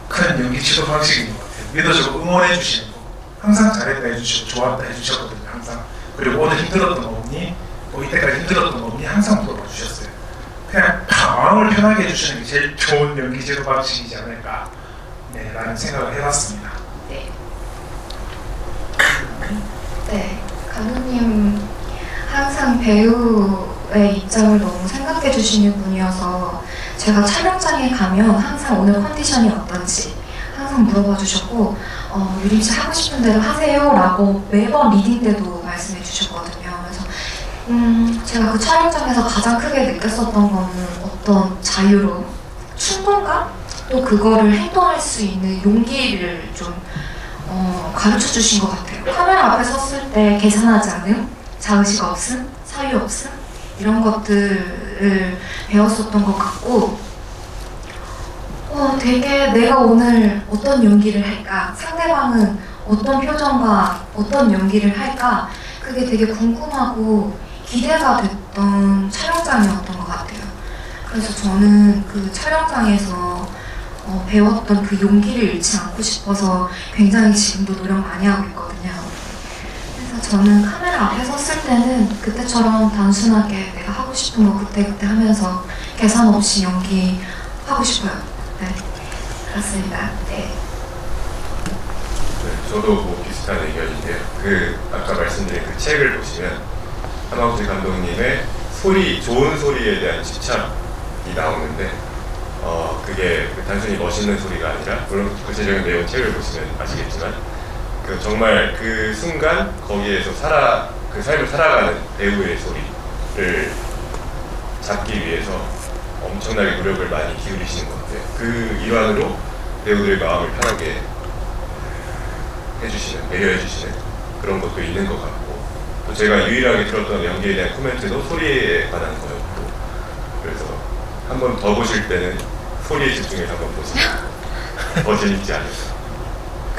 큰 연기 지도 방식인 것 같아요. 믿어주고 응원해 주시는 거, 항상 잘했다 해주시고 좋았다 해주셨거든요. 항상. 그리고 오늘 힘들었던 거 없니? 뭐 이때까지 힘들었던 거 없니? 항상 물어봐 주셨어요. 그냥 마음을 편하게 해주시는 게 제일 좋은 연기 지도 방식이지 않을까, 네, 라는 생각을 해봤습니다. 네. 네, 감독님 항상 배우의 입장을 너무 생각해 주시는 분이어서 제가 촬영장에 가면 항상 오늘 컨디션이 어떤지 항상 물어봐 주셨고, 유림 씨 하고 싶은 대로 하세요 라고 매번 리딩 때도 말씀해 주셨거든요. 그래서 제가 그 촬영장에서 가장 크게 느꼈었던 거는 어떤 자유로움, 충동감, 또 그거를 행동할 수 있는 용기를 좀 가르쳐 주신 것 같아요. 카메라 앞에 섰을 때 계산하지 않음, 자의식 없음, 사유 없음, 이런 것들을 배웠었던 것 같고, 되게 내가 오늘 어떤 연기를 할까, 상대방은 어떤 표정과 어떤 연기를 할까, 그게 되게 궁금하고 기대가 됐던 촬영장이었던 것 같아요. 그래서 저는 그 촬영장에서 배웠던 그 용기를 잃지 않고 싶어서 굉장히 지금도 노력 많이 하고 있거든요. 그래서 저는 카메라 앞에 섰을 때는 그때처럼 단순하게 내가 하고 싶은 거 그때그때 하면서 계산 없이 연기하고 싶어요. 네, 그렇습니다. 네. 네, 저도 뭐 비슷한 의견인데요. 아까 말씀드린 그 책을 보시면 하마구치 감독님의 소리, 좋은 소리에 대한 집착이 나오는데, 그게 단순히 멋있는 소리가 아니라, 물론 구체적인 내용 책을 보시면 아시겠지만, 정말 그 순간 거기에서 그 삶을 살아가는 배우의 소리를 잡기 위해서 엄청나게 노력을 많이 기울이시는 것 같아요. 그 일환으로 배우들의 마음을 편하게 해주시는, 배려해주시는 그런 것도 있는 것 같고, 또 제가 유일하게 들었던 연기에 대한 코멘트도 소리에 관한 거였고, 그래서 한 번 더 보실 때는 소리에 집중해서 한번 보시면 더 재밌지 않을까,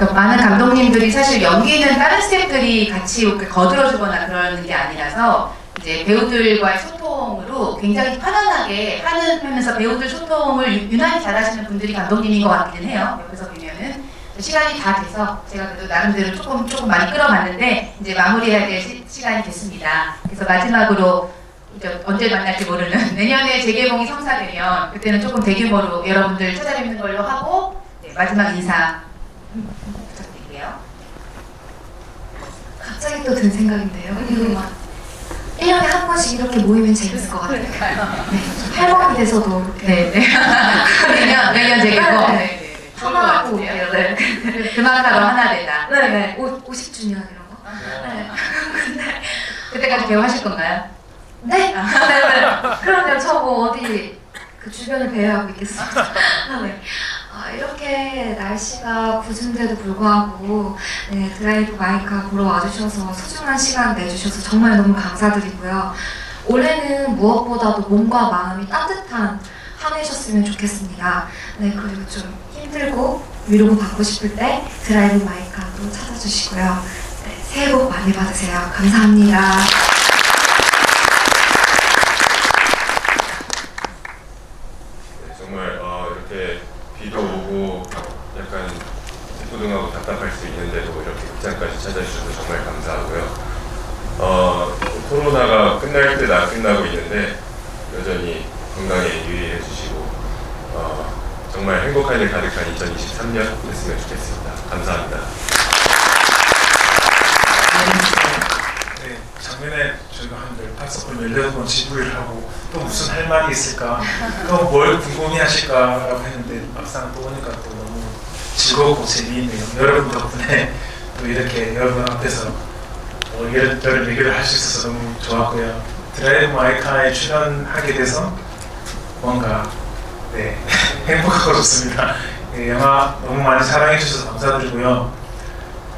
많은 감독님들이 사실 연기는 다른 스태프들이 같이 이렇게 거들어주거나 그러는 게 아니라서 이제 배우들과의 소통으로 굉장히 편안하게 하면서 배우들 소통을 유난히 잘하시는 분들이 감독님인 것 같기는 해요. 옆에서 보면은 시간이 다 돼서 제가 그래도 나름대로 조금 많이 끌어봤는데 이제 마무리해야 될 시간이 됐습니다. 그래서 마지막으로 이제 언제 만날지 모르는 내년에 재개봉이 성사되면 그때는 조금 대규모로 여러분들 찾아뵙는 걸로 하고 네, 마지막 인사 부탁드릴게요. 갑자기 또 든 생각인데요. 이거 막 1년에 한 번씩 이렇게 모이면 재밌을 것 같아요. 네, 할머니 돼서도 이렇게 네네. 내년 재개봉. 네. 네. 하나하고 올게요. 네. 그만하러 하나 되다. 네네. 50주년 이런 거. 네. 근데 그때까지 배우하실 건가요? 네? 네네. 그럼요. 저 뭐 어디 그 주변을 배회하고 있겠습니다. 네. 이렇게 날씨가 궂은데도 불구하고 네, 드라이브 마이카 보러 와주셔서 소중한 시간 내주셔서 정말 너무 감사드리고요. 올해는 무엇보다도 몸과 마음이 따뜻한 한 해셨으면 좋겠습니다. 네, 그리고 좀 힘들고 위로를 받고 싶을 때 드라이브 마이카도 찾아주시고요. 네, 새해 복 많이 받으세요. 감사합니다. 정말 이렇게 비도 오고 약간 찌뿌둥하고 답답할 수 있는데도 이렇게 극장까지 찾아주셔서 정말 감사하고요. 코로나가 끝날 듯 안 끝나고 있는데 여전히 건강에 유의해 주시고 정말 행복한 일 가득한 2023년 됐으면 좋겠습니다. 감사합니다. 네, 작년에 저희가 한 15번, 18번 지부를 하고 또 무슨 할 말이 있을까, 또 뭘 궁금해하실까라고 했는데 막상 또 오니까 또 너무 즐겁고 재미있네요. 여러분 덕분에 또 이렇게 여러분 앞에서 이런저런 얘기를 할 수 있어서 너무 좋았고요. 드라이브 마이카에 출연하게 돼서 뭔가 네, 행복하고 좋습니다. 네, 영화 너무 많이 사랑해 주셔서 감사드리고요.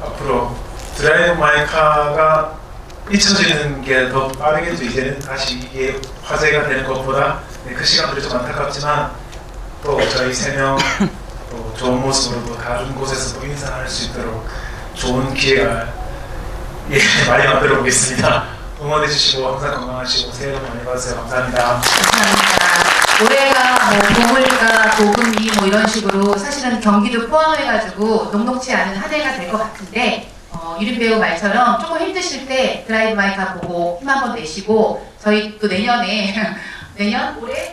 앞으로 드라이브 마이카가 잊혀지는 게 더 빠르겠죠. 이제는 다시 이게 화제가 되는 것보다 네, 그 시간들이 좀 안타깝지만 또 저희 3명 또 좋은 모습으로 또 다른 곳에서 또 인사할 수 있도록 좋은 기회가 많이 만들어 보겠습니다. 응원해 주시고 항상 건강하시고 새해 복 많이 받으세요. 감사합니다. 감사합니다. 올해가 뭐 봄을가 도금이 뭐 이런 식으로 사실은 경기도 포함해가지고 녹록치 않은 한 해가 될 것 같은데 유림 배우 말처럼 조금 힘드실 때 드라이브 마이카 보고 힘 한번 내시고 저희 또 내년에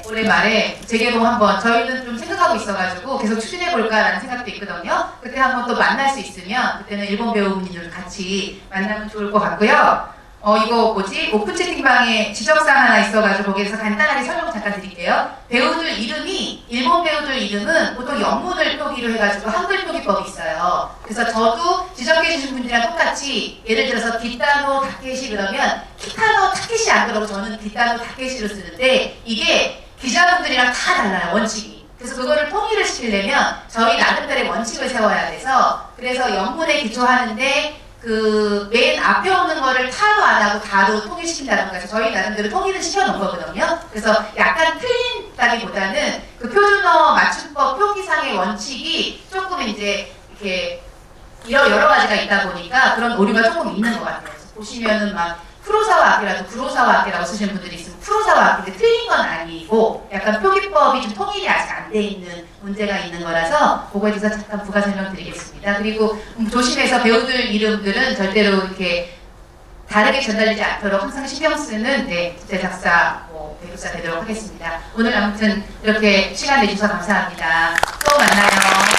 올해 말에 재개봉 한번 저희는 좀 생각하고 있어가지고 계속 추진해 볼까라는 생각도 있거든요. 그때 한번 또 만날 수 있으면 그때는 일본 배우분들 같이 만나면 좋을 것 같고요. 이거 뭐지? 오픈 채팅방에 지적사항 하나 있어가지고 거기에서 간단하게 설명 잠깐 드릴게요. 배우들 이름이, 일본 배우들 이름은 보통 영문을 표기로 해가지고 한글 표기법이 있어요. 그래서 저도 지적해주신 분들이랑 똑같이 예를 들어서 기타노 타케시 그러면 키타노 타케시 안 그러고 저는 기타노 타케시로 쓰는데 이게 기자분들이랑 다 달라요, 원칙이. 그래서 그거를 통일을 시키려면 저희 나름대로의 원칙을 세워야 돼서 그래서 영문에 기초하는데 그 맨 앞에 오는 거를 타로 안 하고 다로 통일시킨다는 거죠. 저희 나름대로 통일을 시켜놓은 거거든요. 그래서 약간 틀린다기보다는 그 표준어 맞춤법 표기상의 원칙이 조금 이제 이렇게 여러 가지가 있다 보니까 그런 오류가 조금 있는 것 같아요. 그래서 보시면은 막 프로사와 아키라도 구로사와 아키라고 쓰시는 분들이 있으면 프로사와 아키인데 틀린 건 아니고 약간 표기법이 좀 통일이 아직 안 돼 있는 문제가 있는 거라서 그거에 대해서 잠깐 부가 설명드리겠습니다. 그리고 조심해서 배우들 이름들은 절대로 이렇게 다르게 전달되지 않도록 항상 신경 쓰는 제작사, 배우사 되도록 하겠습니다. 오늘 아무튼 이렇게 시간 내주셔서 감사합니다. 또 만나요.